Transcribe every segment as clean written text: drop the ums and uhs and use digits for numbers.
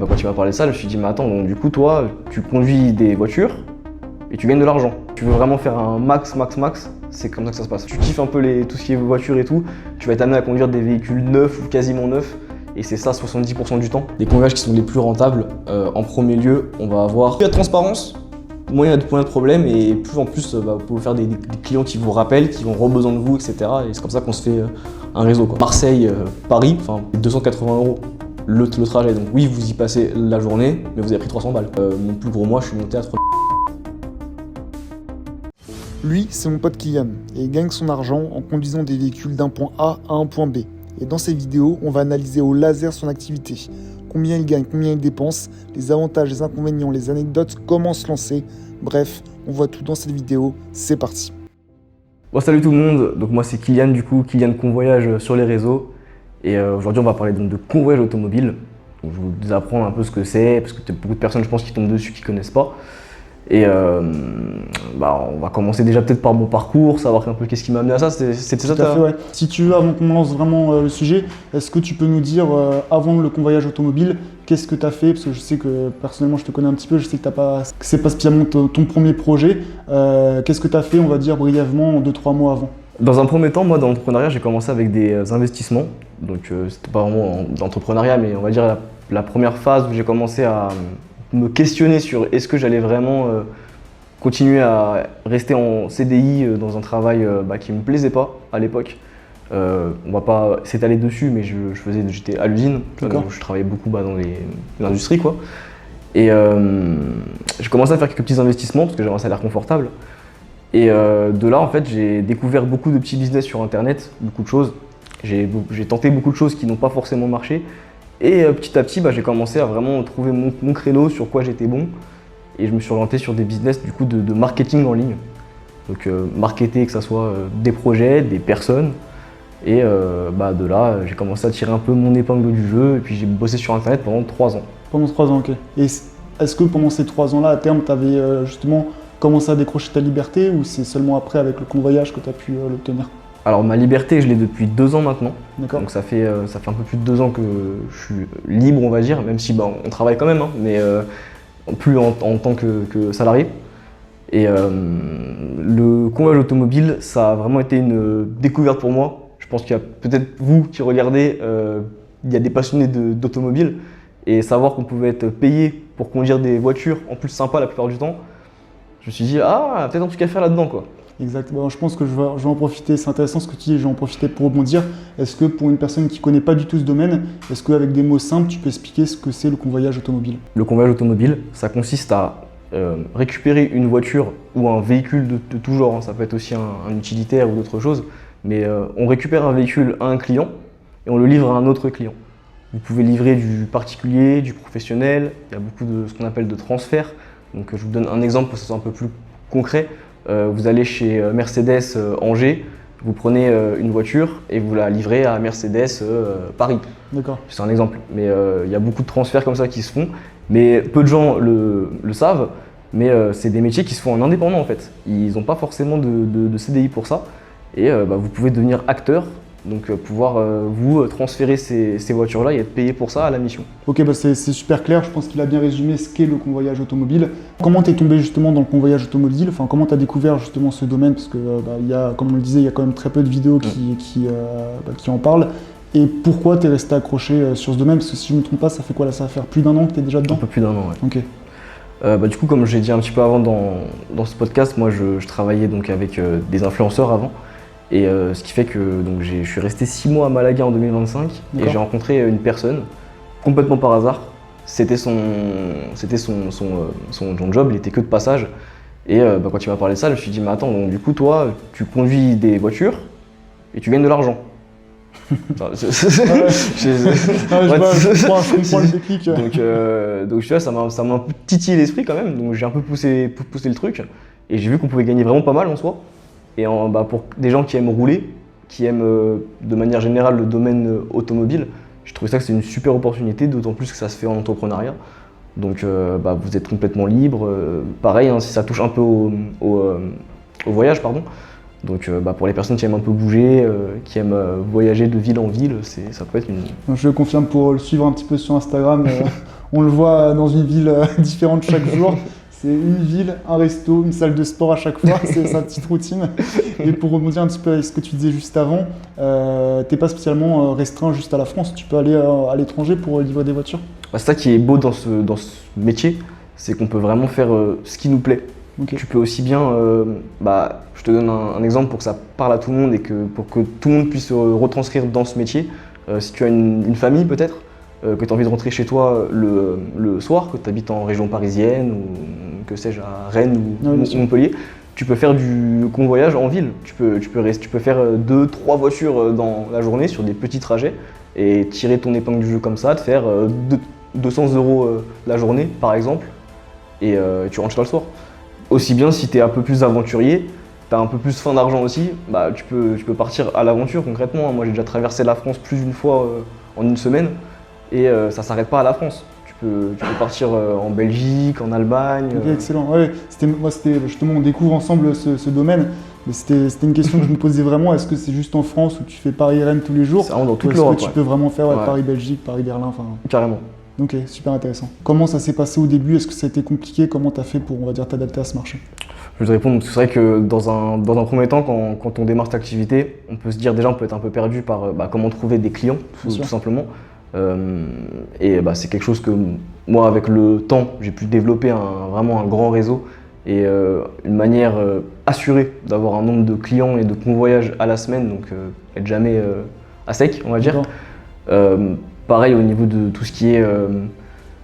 Quand tu m'as parlé de ça, je me suis dit, mais attends, donc du coup, toi, tu conduis des voitures et tu gagnes de l'argent. Tu veux vraiment faire un max, c'est comme ça que ça se passe. Tu kiffes un peu tout ce qui est voiture et tout, tu vas être amené à conduire des véhicules neufs ou quasiment neufs, et c'est ça 70% du temps. Les convoyages qui sont les plus rentables, en premier lieu, on va avoir plus il y a de transparence, moins il y a de problèmes, et plus en plus, vous pouvez faire des clients qui vous rappellent, qui vont avoir besoin de vous, etc. Et c'est comme ça qu'on se fait un réseau, quoi. Marseille, Paris, enfin 280 € le trajet. Donc oui, vous y passez la journée, mais vous avez pris 300 balles. Mon plus gros mois, je suis monté à 3. Lui, c'est mon pote Kylian, et il gagne son argent en conduisant des véhicules d'un point A à un point B. Et dans ces vidéos, on va analyser au laser son activité. Combien il gagne, combien il dépense, les avantages, les inconvénients, les anecdotes, comment se lancer. Bref, on voit tout dans cette vidéo, c'est parti. Bon, salut tout le monde, donc moi c'est Kylian du coup, Kylian Convoyage sur les réseaux. Et aujourd'hui on va parler donc de convoyage automobile. Donc, je vais vous apprendre un peu ce que c'est, parce que il y a beaucoup de personnes je pense qui tombent dessus qui ne connaissent pas. Et on va commencer déjà peut-être par mon parcours, savoir un peu qu'est-ce qui m'a amené à ça. C'était ça Tout à fait, ouais. Si tu veux, avant qu'on lance vraiment le sujet, est-ce que tu peux nous dire, avant le convoyage automobile, qu'est-ce que tu as fait? Parce que je sais que personnellement je te connais un petit peu, je sais que c'est pas spécialement ton premier projet. Qu'est-ce que tu as fait, on va dire brièvement, en 2-3 mois avant? Dans un premier temps, moi dans l'entrepreneuriat, j'ai commencé avec des investissements. Donc c'était pas vraiment d'entrepreneuriat, mais on va dire la première phase où j'ai commencé à me questionner sur est-ce que j'allais vraiment continuer à rester en CDI dans un travail qui me plaisait pas à l'époque. On va pas s'étaler dessus, mais j'étais à l'usine, je travaillais beaucoup dans l'industrie, quoi. Et j'ai commencé à faire quelques petits investissements parce que j'avais un salaire confortable. Et de là, en fait, j'ai découvert beaucoup de petits business sur Internet, beaucoup de choses. J'ai tenté beaucoup de choses qui n'ont pas forcément marché. Et petit à petit, j'ai commencé à vraiment trouver mon créneau, sur quoi j'étais bon. Et je me suis orienté sur des business du coup, de marketing en ligne. Donc marketer, que ce soit des projets, des personnes. Et de là, j'ai commencé à tirer un peu mon épingle du jeu. Et puis j'ai bossé sur Internet pendant 3 ans. Pendant 3 ans, ok. Et est-ce que pendant ces 3 ans-là, à terme, tu avais justement commencé à décrocher ta liberté, ou c'est seulement après, avec le convoyage, que tu as pu l'obtenir? Alors ma liberté, je l'ai depuis 2 ans maintenant. D'accord. Donc ça fait un peu plus de 2 ans que je suis libre, on va dire, même si on travaille quand même, hein, mais plus en tant que salarié. Et le convoyage automobile, ça a vraiment été une découverte pour moi. Je pense qu'il y a peut-être vous qui regardez, il y a des passionnés d'automobile, et savoir qu'on pouvait être payé pour conduire des voitures, en plus sympa la plupart du temps, je me suis dit, peut-être un truc à faire là-dedans, quoi. Exactement, je pense que je vais en profiter, c'est intéressant ce que tu dis, je vais en profiter pour rebondir. Est-ce que pour une personne qui ne connaît pas du tout ce domaine, est-ce qu'avec des mots simples, tu peux expliquer ce que c'est le convoyage automobile? Le convoyage automobile, ça consiste à récupérer une voiture ou un véhicule de tout genre, hein. Ça peut être aussi un utilitaire ou d'autres choses, mais on récupère un véhicule à un client et on le livre à un autre client. Vous pouvez livrer du particulier, du professionnel, il y a beaucoup de ce qu'on appelle de transfert. Donc je vous donne un exemple pour que ce soit un peu plus concret. Vous allez chez Mercedes Angers, vous prenez une voiture et vous la livrez à Mercedes Paris. D'accord. C'est un exemple, mais il y a beaucoup de transferts comme ça qui se font, mais peu de gens le savent, mais c'est des métiers qui se font en indépendant en fait. Ils n'ont pas forcément de CDI pour ça, et vous pouvez devenir acteur, donc pouvoir vous transférer ces voitures-là et être payé pour ça à la mission. Ok, c'est super clair, je pense qu'il a bien résumé ce qu'est le convoyage automobile. Comment tu es tombé justement dans le convoyage automobile? Enfin, comment tu as découvert justement ce domaine? Parce que, comme on le disait, il y a quand même très peu de vidéos qui en parlent. Et pourquoi tu es resté accroché sur ce domaine? Parce que si je ne me trompe pas, ça fait quoi là? Ça va faire plus d'1 an que tu es déjà dedans? Un peu plus d'1 an, ouais. Ok. Du coup, comme j'ai dit un petit peu avant dans ce podcast, moi je travaillais donc avec des influenceurs avant. Et ce qui fait que je suis resté 6 mois à Malaga en 2025 et j'ai rencontré une personne complètement par hasard. C'était son job, il était que de passage. Et quand il m'a parlé de ça, je me suis dit, mais attends, donc du coup toi, tu conduis des voitures et tu gagnes de l'argent. Je comprends le déclic. Donc tu vois, ça m'a un peu titillé l'esprit quand même, donc j'ai un peu poussé le truc. Et j'ai vu qu'on pouvait gagner vraiment pas mal en soi. Et pour des gens qui aiment rouler, qui aiment de manière générale le domaine automobile, je trouvais ça que c'est une super opportunité, d'autant plus que ça se fait en entrepreneuriat. Donc vous êtes complètement libre. Pareil, hein, si ça touche un peu au voyage, pardon. Donc pour les personnes qui aiment un peu bouger, qui aiment voyager de ville en ville, ça peut être une... Je confirme, pour le suivre un petit peu sur Instagram, on le voit dans une ville différente chaque jour. C'est une ville, un resto, une salle de sport à chaque fois, c'est sa petite routine. Et pour rebondir un petit peu avec ce que tu disais juste avant, t'es pas spécialement restreint juste à la France, tu peux aller à l'étranger pour livrer des voitures. Bah, c'est ça qui est beau dans ce métier, c'est qu'on peut vraiment faire ce qui nous plaît. Okay. Tu peux aussi bien, je te donne un exemple pour que ça parle à tout le monde et pour que tout le monde puisse retranscrire dans ce métier. Si tu as une famille peut-être, que tu as envie de rentrer chez toi le soir, que tu habites en région parisienne ou que sais-je, à Rennes ou Montpellier, tu peux faire du convoyage en ville. Tu peux faire 2-3 voitures dans la journée sur des petits trajets et tirer ton épingle du jeu comme ça, de faire 200 € la journée par exemple, et tu rentres chez toi le soir. Aussi bien si tu es un peu plus aventurier, tu as un peu plus faim d'argent aussi, bah, tu peux partir à l'aventure concrètement. Moi j'ai déjà traversé la France plus d'une fois en une semaine et ça s'arrête pas à la France. Tu peux partir en Belgique, en Allemagne. Okay, excellent. Ouais, c'était justement, on découvre ensemble ce domaine. Mais c'était une question que je me posais vraiment. Est-ce que c'est juste en France où tu fais Paris-Rennes tous les jours? C'est vraiment dans toute l'Europe. Est-ce que tu peux vraiment faire Paris-Belgique, Paris-Berlin? Carrément. Ok, super intéressant. Comment ça s'est passé au début? Est-ce que ça a été compliqué? Comment tu as fait pour, on va dire, t'adapter à ce marché? Je vais te répondre, c'est vrai que dans un premier temps, quand on démarre cette activité, on peut se dire déjà, on peut être un peu perdu par comment trouver des clients, tout simplement. C'est quelque chose que moi, avec le temps, j'ai pu développer vraiment un grand réseau et une manière assurée d'avoir un nombre de clients et de convoyages à la semaine, donc être jamais à sec, on va dire. Pareil au niveau de tout ce qui est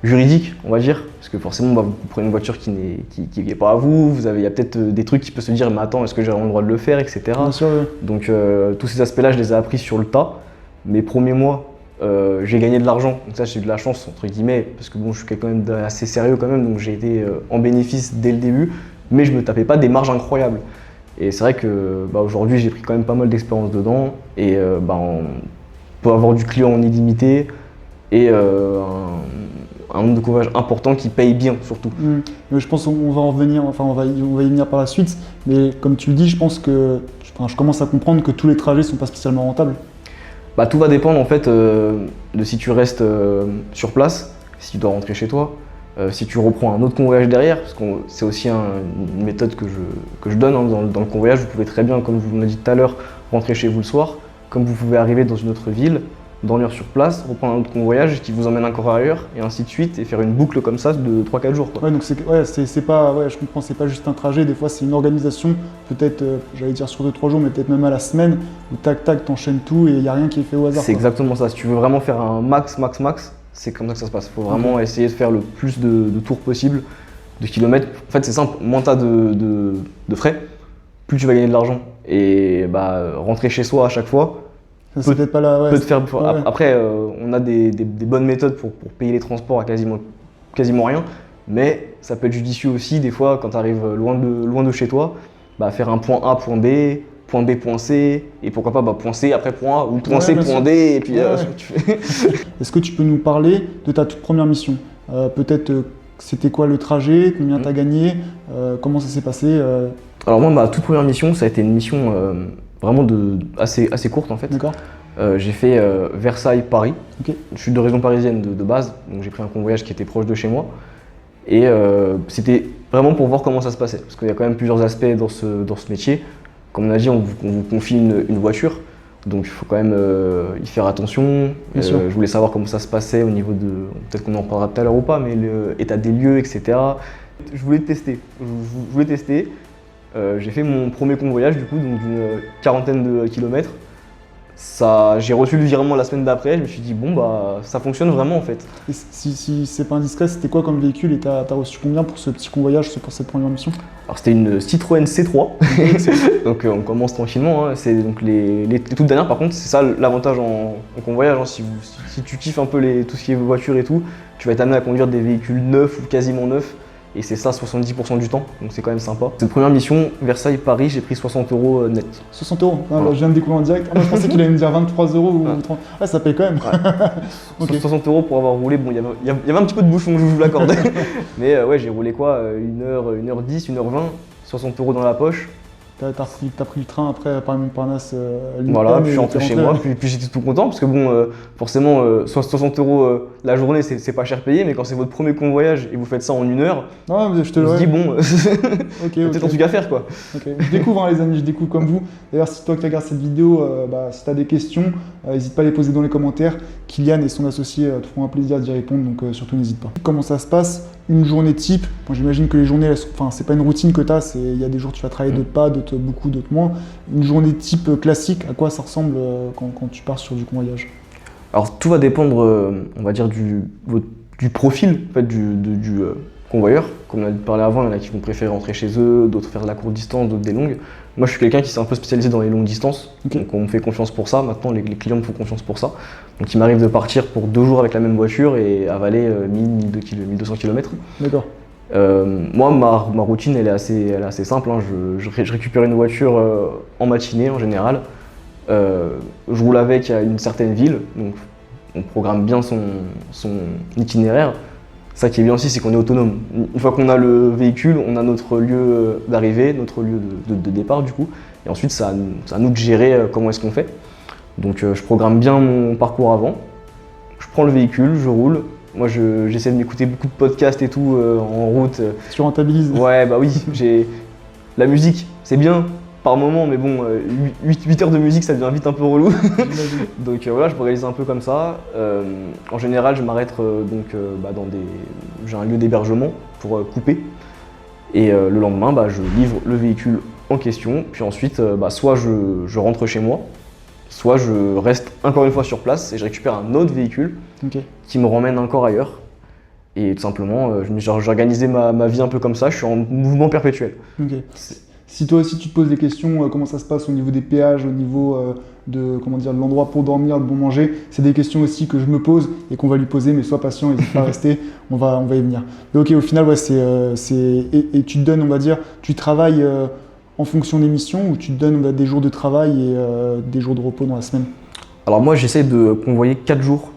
juridique, on va dire, parce que forcément vous prenez une voiture qui n'est pas à vous, il y a peut-être des trucs qui peuvent se dire mais attends, est-ce que j'ai vraiment le droit de le faire, etc. Bien sûr, oui. Donc tous ces aspects-là, je les ai appris sur le tas. Mes premiers mois, j'ai gagné de l'argent, donc ça j'ai eu de la chance entre guillemets, parce que bon, je suis quelqu'un même assez sérieux quand même, donc j'ai été en bénéfice dès le début, mais je me tapais pas des marges incroyables. Et c'est vrai que aujourd'hui j'ai pris quand même pas mal d'expérience dedans, et on peut avoir du client en illimité et un nombre de convoyages important qui paye bien surtout. Mais je pense qu'on va en revenir, on va y venir par la suite, mais comme tu le dis, je pense que je commence à comprendre que tous les trajets sont pas spécialement rentables. Tout va dépendre en fait de si tu restes sur place, si tu dois rentrer chez toi, si tu reprends un autre convoyage derrière, parce que c'est aussi une méthode que je donne dans le convoyage. Vous pouvez très bien, comme je vous l'ai dit tout à l'heure, rentrer chez vous le soir, comme vous pouvez arriver dans une autre ville, dormir sur place, reprendre un autre convoyage qui vous emmène encore ailleurs, et ainsi de suite, et faire une boucle comme ça de 3-4 jours. Ouais, donc je comprends, c'est pas juste un trajet, des fois c'est une organisation, peut-être, j'allais dire sur 2-3 jours, mais peut-être même à la semaine, où tac, t'enchaînes tout et il n'y a rien qui est fait au hasard. C'est exactement ça, si tu veux vraiment faire un max, c'est comme ça que ça se passe. Il faut vraiment essayer de faire le plus de tours possible, de kilomètres. En fait c'est simple, moins tu as de frais, plus tu vas gagner de l'argent. Et rentrer chez soi à chaque fois, peut te faire. Après, on a des bonnes méthodes pour payer les transports à quasiment rien, mais ça peut être judicieux aussi des fois quand tu arrives loin de chez toi, faire un point A, point B, point B, point C, et pourquoi pas point C après point A, ou point C, point D, et puis tu fais. Est-ce que tu peux nous parler de ta toute première mission? Peut-être c'était quoi le trajet, combien tu as gagné, comment ça s'est passé? Alors moi, ma toute première mission, ça a été une mission vraiment assez courte en fait. D'accord. J'ai fait Versailles-Paris. Okay. Je suis de région parisienne de base, donc j'ai pris un convoyage qui était proche de chez moi. Et c'était vraiment pour voir comment ça se passait, parce qu'il y a quand même plusieurs aspects dans ce métier. Comme on a dit, on vous confie une voiture, donc il faut quand même y faire attention. Je voulais savoir comment ça se passait au niveau de, peut-être qu'on en parlera tout à l'heure ou pas, mais l'état des lieux, etc. Je voulais tester. J'ai fait mon premier convoyage du coup, donc d'une 40aine de kilomètres. J'ai reçu le virement la semaine d'après, je me suis dit bon ça fonctionne vraiment en fait. Et si c'est pas indiscret, c'était quoi comme véhicule et t'as reçu combien pour ce petit convoyage, pour cette première mission? Alors c'était une Citroën C3, donc on commence tranquillement, hein. C'est donc les toutes dernières par contre, c'est ça l'avantage en convoyage, hein. Si tu kiffes un peu tout ce qui est voiture et tout, tu vas être amené à conduire des véhicules neufs ou quasiment neufs. Et c'est ça 70% du temps, donc c'est quand même sympa. Cette première mission, Versailles-Paris, j'ai pris 60 € net. 60 €. Voilà. Je viens de découvrir en direct. Moi je pensais qu'il allait me dire 23 € ou 30. Ah, ça paye quand même. Ouais. Okay. 60 € pour avoir roulé, bon, il y avait un petit peu de bouchon, je vous l'accorde. Mais j'ai roulé quoi, 1h10, 1h20, 60 € dans la poche. T'as pris le train après par Montparnasse à Lille. Voilà, puis je suis rentré chez moi, puis j'étais tout content parce que bon, forcément, 60 € la journée, c'est pas cher payé, mais quand c'est votre premier convoyage et vous faites ça en 1 heure, Non, mais je te on se dit bon, Ok, peut-être un truc à faire quoi. Ok. Je découvre les amis, je découvre comme vous. D'ailleurs, si toi qui regardes cette vidéo, si tu as des questions, n'hésite pas à les poser dans les commentaires. Kylian et son associé te feront un plaisir d'y répondre, donc surtout n'hésite pas. Comment ça se passe? Une journée type, bon, j'imagine que les journées, c'est pas une routine que tu as, il y a des jours où tu vas travailler d'autres pas, d'autres beaucoup, d'autres moins. Une journée type classique, à quoi ça ressemble quand tu pars sur du convoyage? Alors tout va dépendre, on va dire, du profil en fait, du convoyeur. Comme on a parlé avant, il y en a qui vont préférer rentrer chez eux, d'autres faire de la courte distance, d'autres des longues. Moi je suis quelqu'un qui s'est un peu spécialisé dans les longues distances, donc on me fait confiance pour ça. Maintenant les clients me font confiance pour ça. Donc il m'arrive de partir pour 2 jours avec la même voiture et avaler 1200 km. D'accord. Moi ma routine elle est assez simple, hein. Je récupère une voiture en matinée en général. Je roule avec à une certaine ville, donc on programme bien son itinéraire. Ça qui est bien aussi, c'est qu'on est autonome. Une fois qu'on a le véhicule, on a notre lieu d'arrivée, notre lieu de départ du coup. Et ensuite, c'est à nous de gérer comment est-ce qu'on fait. Donc je programme bien mon parcours avant. Je prends le véhicule, je roule. Moi, j'essaie de m'écouter beaucoup de podcasts et tout en route. Tu rentabilises? Ouais, bah oui. La musique, c'est bien par moment, mais bon, 8 heures de musique, ça devient vite un peu relou. Donc voilà, je m'organise un peu comme ça. En général, je m'arrête j'ai un lieu d'hébergement pour couper. Et le lendemain, je livre le véhicule en question. Puis ensuite, soit je rentre chez moi, soit je reste encore une fois sur place et je récupère un autre véhicule qui me ramène encore ailleurs. Et tout simplement, j'ai organisé ma vie un peu comme ça, je suis en mouvement perpétuel. Okay. Si toi aussi tu te poses des questions, comment ça se passe au niveau des péages, au niveau de l'endroit pour dormir, de bon manger, c'est des questions aussi que je me pose et qu'on va lui poser, mais sois patient, n'hésite pas à rester, on va y venir. Mais ok, au final, ouais, et tu te donnes, on va dire, tu travailles en fonction des missions ou tu te donnes des jours de travail et des jours de repos dans la semaine? Alors moi, j'essaie de convoyer 4 jours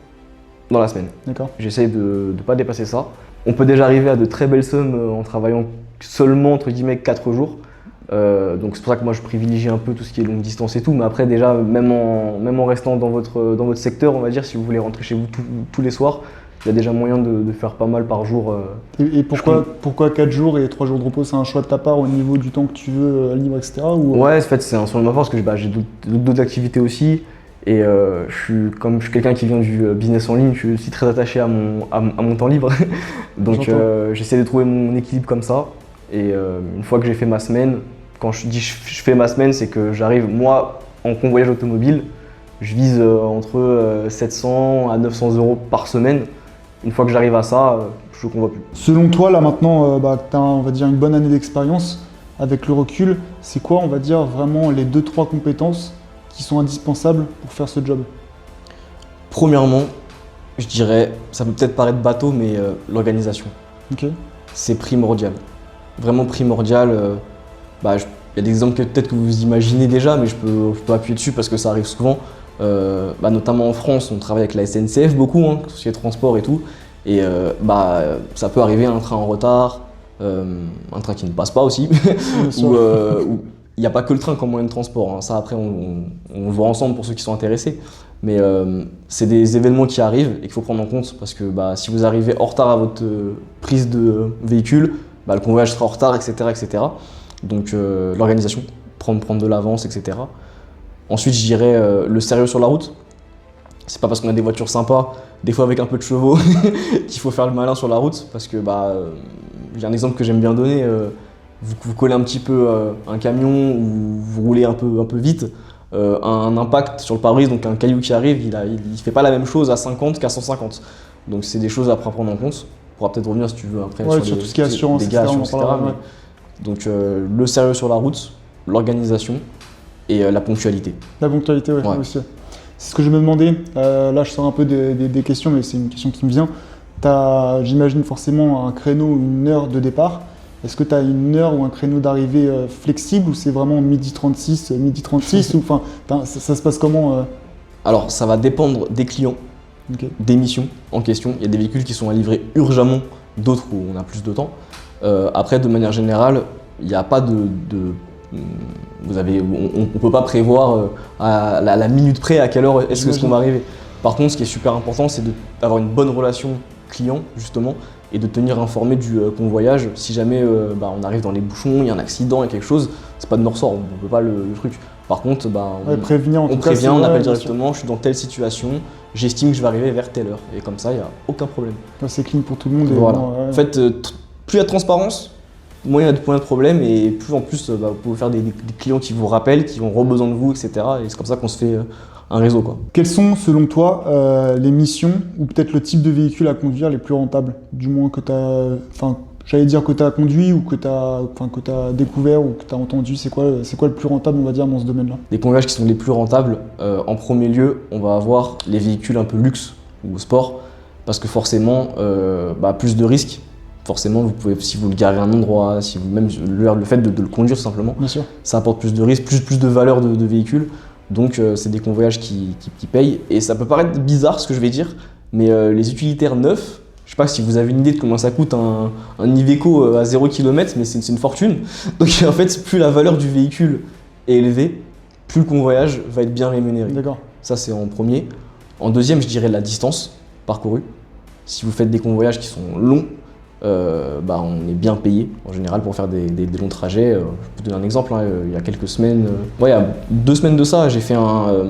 dans la semaine. D'accord. J'essaie de ne pas dépasser ça. On peut déjà arriver à de très belles sommes en travaillant seulement, entre guillemets, 4 jours. Donc c'est pour ça que moi je privilégie un peu tout ce qui est longue distance et tout, mais après déjà même en restant dans votre secteur, on va dire, si vous voulez rentrer chez vous tous les soirs, il y a déjà moyen de faire pas mal par jour. Et pourquoi 4 jours et 3 jours de repos? C'est un choix de ta part au niveau du temps que tu veux libre, etc. Ouais, en fait c'est un choix de ma part parce que j'ai d'autres activités aussi et comme je suis quelqu'un qui vient du business en ligne, je suis aussi très attaché à mon temps libre. Donc j'essaie de trouver mon équilibre comme ça et une fois que j'ai fait ma semaine, quand je dis je fais ma semaine, c'est que j'arrive, moi, en convoyage automobile, je vise entre 700 à 900 € par semaine. Une fois que j'arrive à ça, je ne convoie plus. Selon toi, là maintenant, tu as on va dire une bonne année d'expérience, avec le recul, c'est quoi, on va dire, vraiment les 2-3 compétences qui sont indispensables pour faire ce job? Premièrement, je dirais, ça peut peut-être paraître bateau, mais l'organisation. Okay. C'est primordial. Vraiment primordial. Il y a des exemples que peut-être que vous imaginez déjà, mais je peux appuyer dessus parce que ça arrive souvent. Notamment en France, on travaille avec la SNCF beaucoup, tout ce qui est transport et tout. Et ça peut arriver un train en retard, un train qui ne passe pas aussi, ou il n'y a pas que le train comme moyen de transport. Hein. Ça après on le voit ensemble pour ceux qui sont intéressés. Mais c'est des événements qui arrivent et qu'il faut prendre en compte parce que si vous arrivez en retard à votre prise de véhicule, le convoyage sera en retard, etc. etc. Donc l'organisation, prendre de l'avance, etc. Ensuite, je dirais le sérieux sur la route. C'est pas parce qu'on a des voitures sympas, des fois avec un peu de chevaux, qu'il faut faire le malin sur la route. Parce que j'ai un exemple que j'aime bien donner. Vous collez un petit peu un camion ou vous roulez un peu vite, un impact sur le pare-brise, donc un caillou qui arrive, il fait pas la même chose à 50 qu'à 150. Donc c'est des choses à prendre en compte. On pourra peut-être revenir si tu veux après sur tout ce qui est assurance, etc. Donc le sérieux sur la route, l'organisation et la ponctualité. La ponctualité, ouais. Aussi. C'est ce que je me demandais. Là, je sors un peu des questions, mais c'est une question qui me vient. Tu as, j'imagine, forcément un créneau, une heure de départ. Est-ce que tu as une heure ou un créneau d'arrivée flexible ou c'est vraiment midi 36 ou ça se passe comment Alors, ça va dépendre des clients, des missions en question. Il y a des véhicules qui sont à livrer urgemment, d'autres où on a plus de temps. Après, de manière générale, il n'y a pas de On peut pas prévoir à la minute près à quelle heure est-ce qu'on va arriver. Par contre, ce qui est super important, c'est d'avoir une bonne relation client, justement, et de tenir informé du convoyage. Si jamais on arrive dans les bouchons, il y a un accident, il y a quelque chose, c'est pas de notre ressort, on ne peut pas le truc. Par contre, prévenir, on prévient, on appelle directement, je suis dans telle situation, j'estime que je vais arriver vers telle heure. Et comme ça, il n'y a aucun problème. C'est clean pour tout le monde. Voilà. En fait, plus il y a de transparence, moins il y a de problème, et plus en plus, vous pouvez faire des clients qui vous rappellent, qui ont besoin de vous, etc. Et c'est comme ça qu'on se fait un réseau, quoi. Quelles sont, selon toi, les missions ou peut-être le type de véhicule à conduire les plus rentables? Du moins que tu as... J'allais dire que tu as conduit ou que tu as découvert ou que tu as entendu. C'est quoi le plus rentable, on va dire, dans ce domaine-là? Les convoyages qui sont les plus rentables, en premier lieu, on va avoir les véhicules un peu luxe ou sport, parce que forcément, plus de risques. Forcément, vous pouvez, si vous le garez à un endroit, même le fait de le conduire simplement, bien sûr, ça apporte plus de risques, plus de valeur de véhicule. Donc c'est des convoyages qui payent. Et ça peut paraître bizarre ce que je vais dire, mais les utilitaires neufs, je sais pas si vous avez une idée de comment ça coûte un Iveco à 0 km, mais c'est une fortune. Donc en fait, plus la valeur du véhicule est élevée, plus le convoyage va être bien rémunéré. D'accord. Ça c'est en premier. En deuxième, je dirais la distance parcourue. Si vous faites des convoyages qui sont longs, on est bien payé en général pour faire des longs trajets. Je peux vous donner un exemple, il y a quelques semaines, il y a 2 semaines de ça, j'ai fait un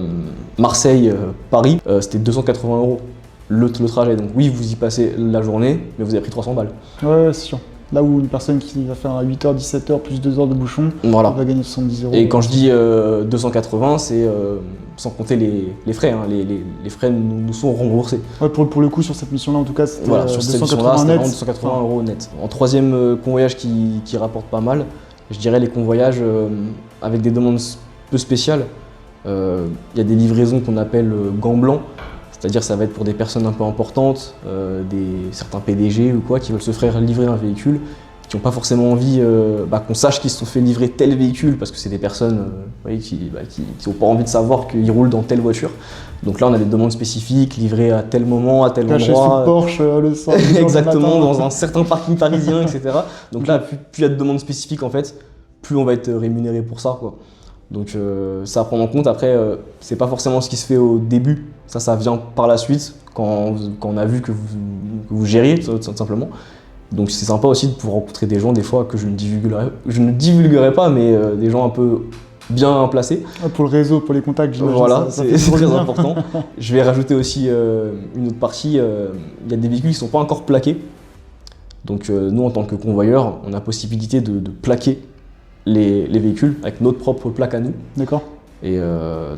Marseille-Paris, c'était 280 € le trajet. Donc oui, vous y passez la journée, mais vous avez pris 300 balles. Ouais, c'est sûr. Là où une personne qui va faire un 8h, 17h plus 2 heures de bouchon, voilà, va gagner 70 €. Et quand je dis 280, c'est sans compter les frais. Les frais nous sont remboursés. Ouais, pour le coup, sur cette mission-là, en tout cas, c'était sur cette mission-là, c'était 280 € net. En troisième convoyage qui rapporte pas mal, je dirais les convoyages avec des demandes peu spéciales. Il y a des livraisons qu'on appelle gants blancs. C'est-à-dire ça va être pour des personnes un peu importantes, certains PDG ou quoi, qui veulent se faire livrer un véhicule, qui n'ont pas forcément envie qu'on sache qu'ils se sont fait livrer tel véhicule, parce que c'est des personnes qui n'ont pas envie de savoir qu'ils roulent dans telle voiture. Donc là on a des demandes spécifiques, livrées à tel moment, à tel endroit. Sous Porsche le soir. Exactement, dans un certain parking parisien, etc. Donc là, plus il y a de demandes spécifiques, en fait, plus on va être rémunéré pour ça, quoi. Donc ça à prendre en compte. Après, c'est pas forcément ce qui se fait au début, ça vient par la suite, quand on a vu que vous gériez, tout simplement. Donc c'est sympa aussi de pouvoir rencontrer des gens, des fois, que je ne divulguerai pas, mais des gens un peu bien placés. Pour le réseau, pour les contacts, j'imagine. Voilà, c'est très important. Je vais rajouter aussi une autre partie, il y a des véhicules qui ne sont pas encore plaqués. Donc nous, en tant que convoyeur, on a possibilité de plaquer les véhicules avec notre propre plaque à nous. D'accord. Et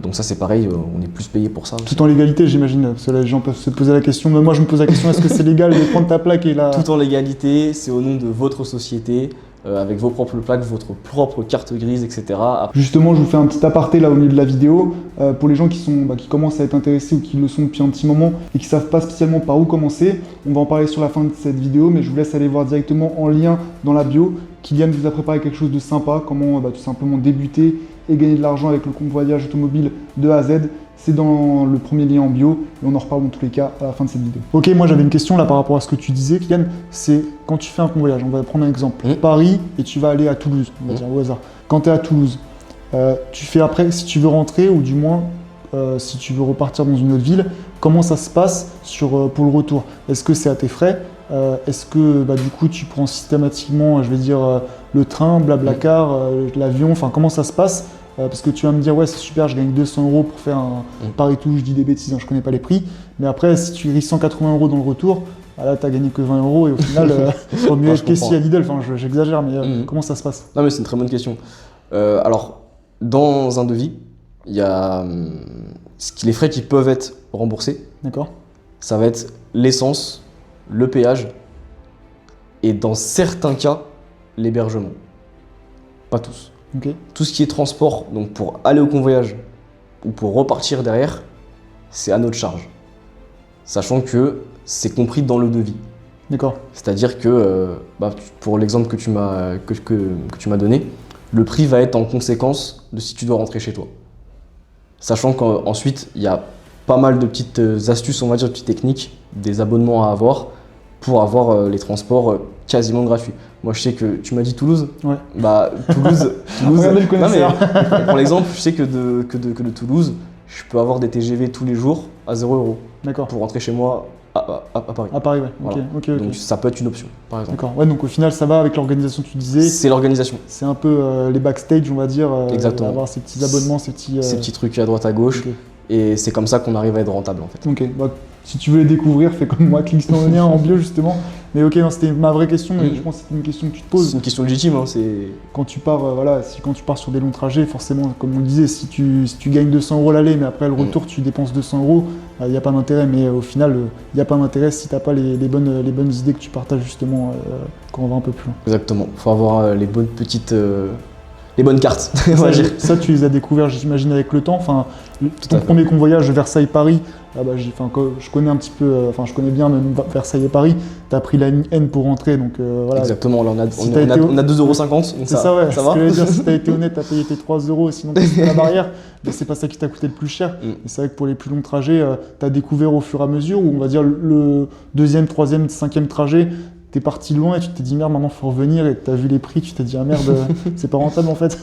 donc ça c'est pareil, on est plus payé pour ça aussi. Tout en légalité, j'imagine, parce que là, les gens peuvent se poser la question, mais moi je me pose la question, est-ce que c'est légal de prendre ta plaque et là... Tout en légalité, c'est au nom de votre société, avec vos propres plaques, votre propre carte grise, etc. Justement, je vous fais un petit aparté là au milieu de la vidéo, pour les gens qui commencent à être intéressés ou qui le sont depuis un petit moment et qui ne savent pas spécialement par où commencer, on va en parler sur la fin de cette vidéo, mais je vous laisse aller voir directement en lien dans la bio. Kylian vous a préparé quelque chose de sympa, comment tout simplement débuter et gagner de l'argent avec le convoyage automobile de A à Z. C'est dans le premier lien en bio et on en reparle dans tous les cas à la fin de cette vidéo. Ok, moi j'avais une question là par rapport à ce que tu disais, Kylian, c'est quand tu fais un convoyage, on va prendre un exemple, Paris et tu vas aller à Toulouse, on va dire au hasard. Quand tu es à Toulouse, tu fais après, si tu veux rentrer ou du moins si tu veux repartir dans une autre ville, comment ça se passe pour le retour? Est-ce que c'est à tes frais? Est-ce que du coup tu prends systématiquement, je vais dire, le train, Blablacar, l'avion, enfin comment ça se passe? Parce que tu vas me dire, ouais, c'est super, je gagne 200 € pour faire un Paris-Toulouse, je dis des bêtises, je connais pas les prix. Mais après, si tu grilles 180 € dans le retour, là, tu n'as gagné que 20 € et au final, il vaut mieux être caissier à Lidl. Enfin, j'exagère, mais comment ça se passe? Non, mais c'est une très bonne question. Alors, dans un devis, il y a les frais qui peuvent être remboursés. D'accord. Ça va être l'essence, le péage et dans certains cas, l'hébergement. Pas tous. Okay. Tout ce qui est transport, donc pour aller au convoyage ou pour repartir derrière, c'est à notre charge. Sachant que c'est compris dans le devis. D'accord. C'est-à-dire que, pour l'exemple que tu m'as donné, le prix va être en conséquence de si tu dois rentrer chez toi. Sachant qu'ensuite, il y a pas mal de petites astuces, on va dire, de petites techniques, des abonnements à avoir pour avoir les transports quasiment gratuits. Moi, je sais que tu m'as dit Toulouse. Ouais. Bah, Toulouse. Regardez le connaisseur. Pour l'exemple, je sais que de Toulouse, je peux avoir des TGV tous les jours à 0 € D'accord. pour rentrer chez moi à Paris. À Paris, ouais. Voilà. Ok. Donc ça peut être une option, par exemple. D'accord. Ouais, donc au final, ça va avec l'organisation, tu disais. C'est l'organisation. C'est un peu les backstage, on va dire. Exactement. Avoir ces petits abonnements, ces petits. Ces petits trucs à droite à gauche. Ok. Et c'est comme ça qu'on arrive à être rentable, en fait. Ok. Bah, si tu veux les découvrir, fais comme moi, clique sur le lien en bio justement. Mais ok, non, c'était ma vraie question, et je pense que c'est une question que tu te C'est poses. une question légitime, hein, c'est... Quand tu pars, quand tu pars sur des longs trajets, forcément, comme on le disait, si tu gagnes 200 € l'aller, mais après le retour, tu dépenses 200 €, il n'y a pas d'intérêt. Mais au final, il n'y a pas d'intérêt si tu n'as pas les bonnes idées que tu partages justement quand on va un peu plus loin. Exactement. Il faut avoir les bonnes petites... les bonnes cartes, on va dire. Ça, tu les as découverts, j'imagine, avec le temps. Enfin, ton à fait. premier convoyage Versailles-Paris, je connais un petit peu, je connais bien même Versailles et Paris. Tu as pris la ligne N pour rentrer, donc voilà. Exactement, là on a, Si on, t'as on a, été- on a 2,50 €, donc C'est ça, ouais. ça Ce va. que je veux dire, si tu as été honnête, tu as payé tes 3 €, sinon tu as la barrière. Mais c'est pas ça qui t'a coûté le plus cher. Mm. Et c'est vrai que pour les plus longs trajets, tu as découvert au fur et à mesure, ou on va dire le deuxième, troisième, cinquième trajet, t'es parti loin et tu t'es dit merde, maintenant faut revenir, et t'as vu les prix, tu t'es dit ah merde, c'est pas rentable en fait.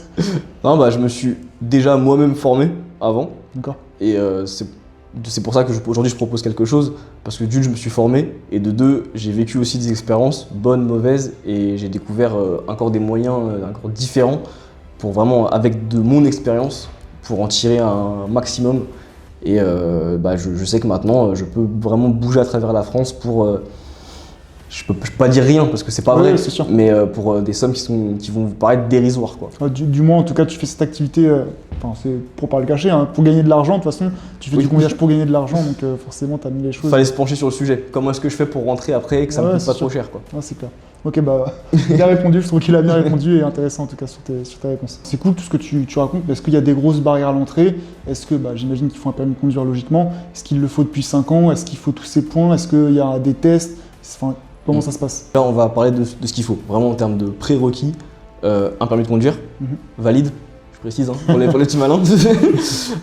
Non, bah, je me suis déjà moi-même formé avant. D'accord. Et c'est pour ça que aujourd'hui je propose quelque chose, parce que d'une, je me suis formé, et de deux, j'ai vécu aussi des expériences, bonnes, mauvaises, et j'ai découvert encore des moyens encore différents, pour vraiment, avec de mon expérience, pour en tirer un maximum. Et je sais que maintenant, je peux vraiment bouger à travers la France pour... je peux pas dire rien, parce que c'est pas Ouais, vrai, c'est sûr. mais pour des sommes qui vont vous paraître dérisoires, quoi. Du moins, en tout cas, tu fais cette activité, c'est pour pas le cacher, hein, pour gagner de l'argent. De toute façon, tu fais Oui. du convoyage pour gagner de l'argent, donc forcément, tu as mis les choses. Fallait se pencher sur le sujet. Comment est-ce que je fais pour rentrer après et que ça me Ouais, coûte c'est pas sûr. trop cher, quoi. Ah, c'est clair. Ok, bah, il a répondu, je trouve qu'il a bien répondu et intéressant en tout cas sur tes réponses. C'est cool tout ce que tu racontes, mais est-ce qu'il y a des grosses barrières à l'entrée? Est-ce que, j'imagine qu'il faut un permis de conduire logiquement, est-ce qu'il le faut depuis 5 ans? Est-ce qu'il faut tous ces points? Est-ce qu'il y a des tests? Enfin, comment ça se passe? Là, on va parler de ce qu'il faut, vraiment en termes de prérequis. Un permis de conduire, valide, je précise, hein, pour les petits malins.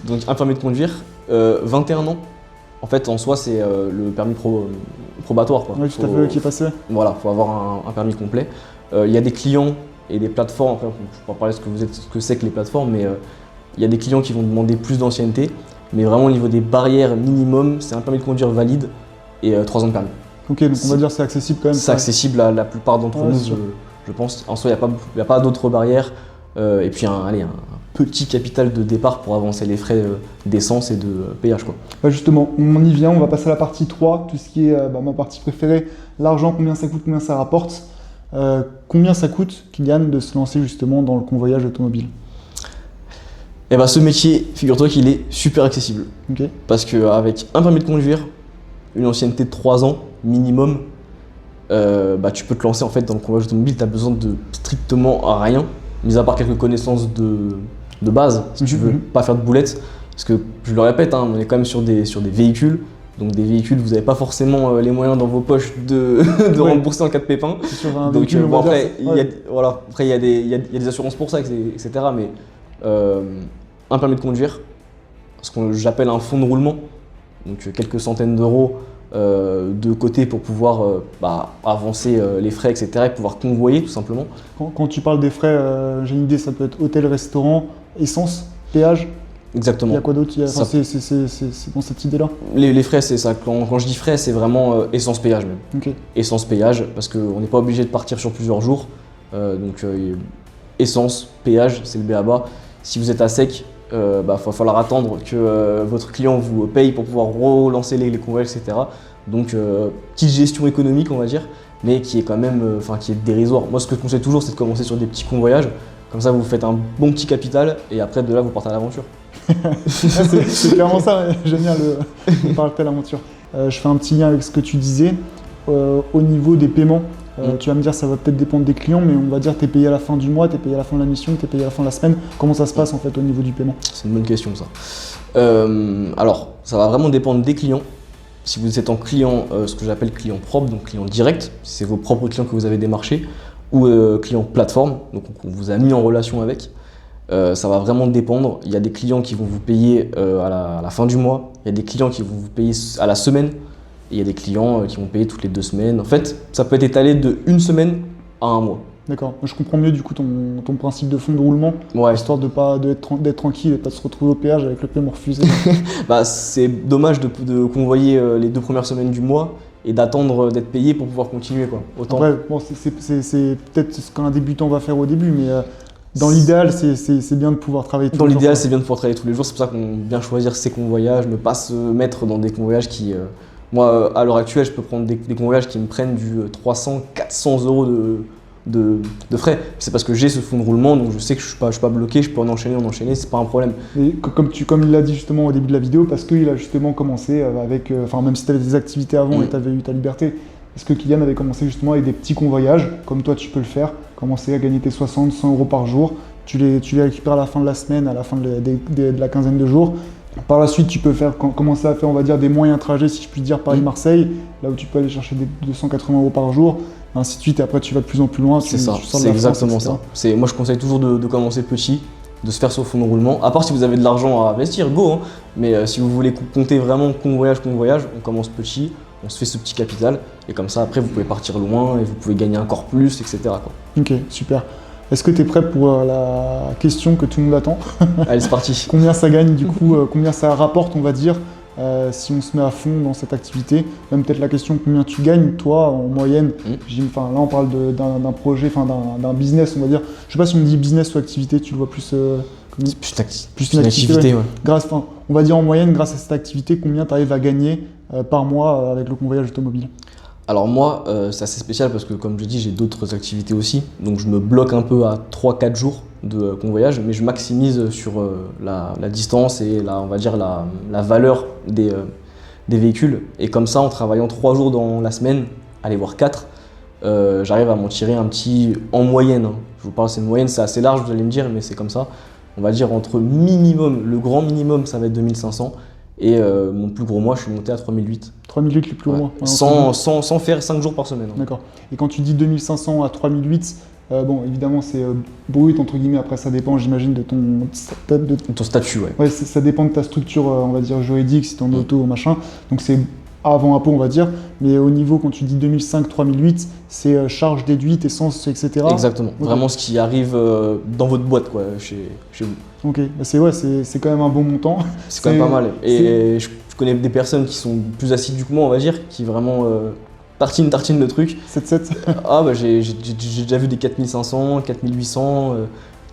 Donc, un permis de conduire, 21 ans. En fait, en soi, c'est le permis probatoire, quoi. Oui, tout à fait, qui est passé. Voilà, il faut avoir un permis complet. Il y a des clients et des plateformes, après, je ne vais pas parler de ce que c'est que les plateformes, mais il y a des clients qui vont demander plus d'ancienneté. Mais vraiment, au niveau des barrières minimum, c'est un permis de conduire valide et 3 ans de permis. Ok, donc on va dire que c'est accessible quand même. C'est accessible à la plupart d'entre Ouais, nous, c'est sûr. je pense. En soi, il n'y a pas d'autres barrières. Et puis, un petit capital de départ pour avancer les frais d'essence et de péage, quoi. Justement, on y vient, on va passer à la partie 3, tout ce qui est ma partie préférée, l'argent, combien ça coûte, combien ça rapporte. Combien ça coûte, Kylian, de se lancer justement dans le convoyage automobile? Et ce métier, figure-toi qu'il est super accessible. Ok. Parce qu'avec un permis de conduire, une ancienneté de 3 ans minimum, tu peux te lancer en fait dans le convoyage automobile. Tu n'as besoin de strictement rien, mis à part quelques connaissances de base, si tu veux pas faire de boulettes. Parce que, je le répète, on est quand même sur des véhicules. Donc des véhicules, vous n'avez pas forcément les moyens dans vos poches de rembourser en cas de pépin. Sur un Donc véhicule, on va après, dire, il y a des assurances pour ça, etc. Mais un permis de conduire, ce que j'appelle un fonds de roulement, donc quelques centaines d'euros de côté pour pouvoir avancer les frais, etc. et pouvoir convoyer tout simplement. Quand tu parles des frais, j'ai une idée, ça peut être hôtel, restaurant, essence, péage. Il Exactement. y a quoi d'autre? Ça- C'est dans cette idée-là. Les frais, c'est ça. Quand je dis frais, c'est vraiment essence-péage même. Ok. Essence-péage, parce qu'on n'est pas obligé de partir sur plusieurs jours. Essence, péage, c'est le b.a.-ba. Si vous êtes à sec, va falloir attendre que votre client vous paye pour pouvoir relancer les convoyages, etc. Donc, petite gestion économique, on va dire, mais qui est quand même qui est dérisoire. Moi, ce que je conseille toujours, c'est de commencer sur des petits convoyages. Comme ça, vous faites un bon petit capital et après, de là, vous partez à l'aventure. C'est clairement ça, ouais. J'aime bien le parler de l'aventure. Je fais un petit lien avec ce que tu disais. Au niveau des paiements, tu vas me dire ça va peut-être dépendre des clients, mais on va dire tu es payé à la fin du mois, tu es payé à la fin de la mission, tu es payé à la fin de la semaine. Comment ça se passe en fait au niveau du paiement? C'est une bonne question, ça. Alors, ça va vraiment dépendre des clients. Si vous êtes en client, ce que j'appelle client propre, donc client direct, si c'est vos propres clients que vous avez démarchés, ou client plateforme, donc on vous a mis en relation avec, ça va vraiment dépendre. Il y a des clients qui vont vous payer à la fin du mois, il y a des clients qui vont vous payer à la semaine, Et il y a des clients qui vont payer toutes les 2 semaines. En fait, ça peut être étalé de 1 semaine à 1 mois. D'accord. Je comprends mieux du coup ton principe de fond de roulement, Ouais. histoire d'être tranquille et pas de se retrouver au péage avec le paiement refusé. Bah, c'est dommage de convoyer les 2 premières semaines du mois et d'attendre d'être payé pour pouvoir continuer, quoi. Autant. Après, bon, c'est peut-être ce qu'un débutant va faire au début, mais dans l'idéal, c'est bien de pouvoir travailler tous Dans les jours. l'idéal, c'est bien de pouvoir travailler tous les jours. C'est pour ça qu'on aime bien choisir ses convoyages, ne pas se mettre dans des convoyages qui. Moi, à l'heure actuelle, je peux prendre des convoyages qui me prennent du 300, 400 euros de frais. C'est parce que j'ai ce fonds de roulement, donc je sais que je suis pas bloqué, je peux en enchaîner, c'est pas un problème. Et comme il l'a dit justement au début de la vidéo, parce qu'il a justement commencé avec, enfin même si tu avais des activités avant et tu avais eu ta liberté, parce que Kylian avait commencé justement avec des petits convoyages, comme toi tu peux le faire, commencer à gagner tes 60, 100 euros par jour, tu les récupères à la fin de la semaine, à la fin de la quinzaine de jours. Par la suite, tu peux commencer à faire, on va dire, des moyens trajets, si je puis dire, Paris-Marseille, là où tu peux aller chercher des 280 euros par jour, ainsi de suite, et après tu vas de plus en plus loin. C'est ça, c'est exactement ça. Moi je conseille toujours de commencer petit, de se faire sur fond de roulement, à part si vous avez de l'argent à investir, go, hein. Mais si vous voulez compter vraiment convoyage, on commence petit, on se fait ce petit capital, et comme ça après vous pouvez partir loin et vous pouvez gagner encore plus, etc., quoi. Ok, super. Est-ce que tu es prêt pour la question que tout le monde attend? Allez, c'est parti. Combien ça gagne du coup, combien ça rapporte, on va dire, si on se met à fond dans cette activité? Même peut-être la question combien tu gagnes toi en moyenne. Enfin, là on parle d'un projet, enfin d'un business, on va dire. Je sais pas si on dit business ou activité, tu le vois plus Plus une activité, ouais. On va dire en moyenne, grâce à cette activité, combien tu arrives à gagner par mois avec le convoyage automobile? Alors moi, c'est assez spécial parce que comme je dis, j'ai d'autres activités aussi. Donc je me bloque un peu à 3-4 jours de convoyage, mais je maximise sur la distance et on va dire la valeur des véhicules. Et comme ça, en travaillant 3 jours dans la semaine, allez voir 4, j'arrive à m'en tirer un petit en moyenne, hein. Je vous parle, c'est une moyenne, c'est assez large, vous allez me dire, mais c'est comme ça. On va dire entre minimum, le grand minimum, ça va être 2500. Et mon plus gros mois, je suis monté à 3008. 3008 le plus gros mois. Sans faire 5 jours par semaine. D'accord. Et quand tu dis 2500 à 3008, bon, évidemment, c'est brut, entre guillemets. Après, ça dépend, j'imagine, de ton statut, ouais. Ouais, ça dépend de ta structure, on va dire, juridique, si tu es en auto ou machin. Donc, c'est avant impôt, on va dire. Mais au niveau, quand tu dis 2005, 3008, c'est charges déduites, essence, etc. Exactement. Okay. Vraiment ce qui arrive dans votre boîte, quoi, chez vous. Ok, c'est quand même un bon montant. C'est quand même pas mal. Et je connais des personnes qui sont plus assidues que moi, on va dire, qui vraiment tartinent le truc. 7-7. Ah bah j'ai déjà vu des 4500, 4800.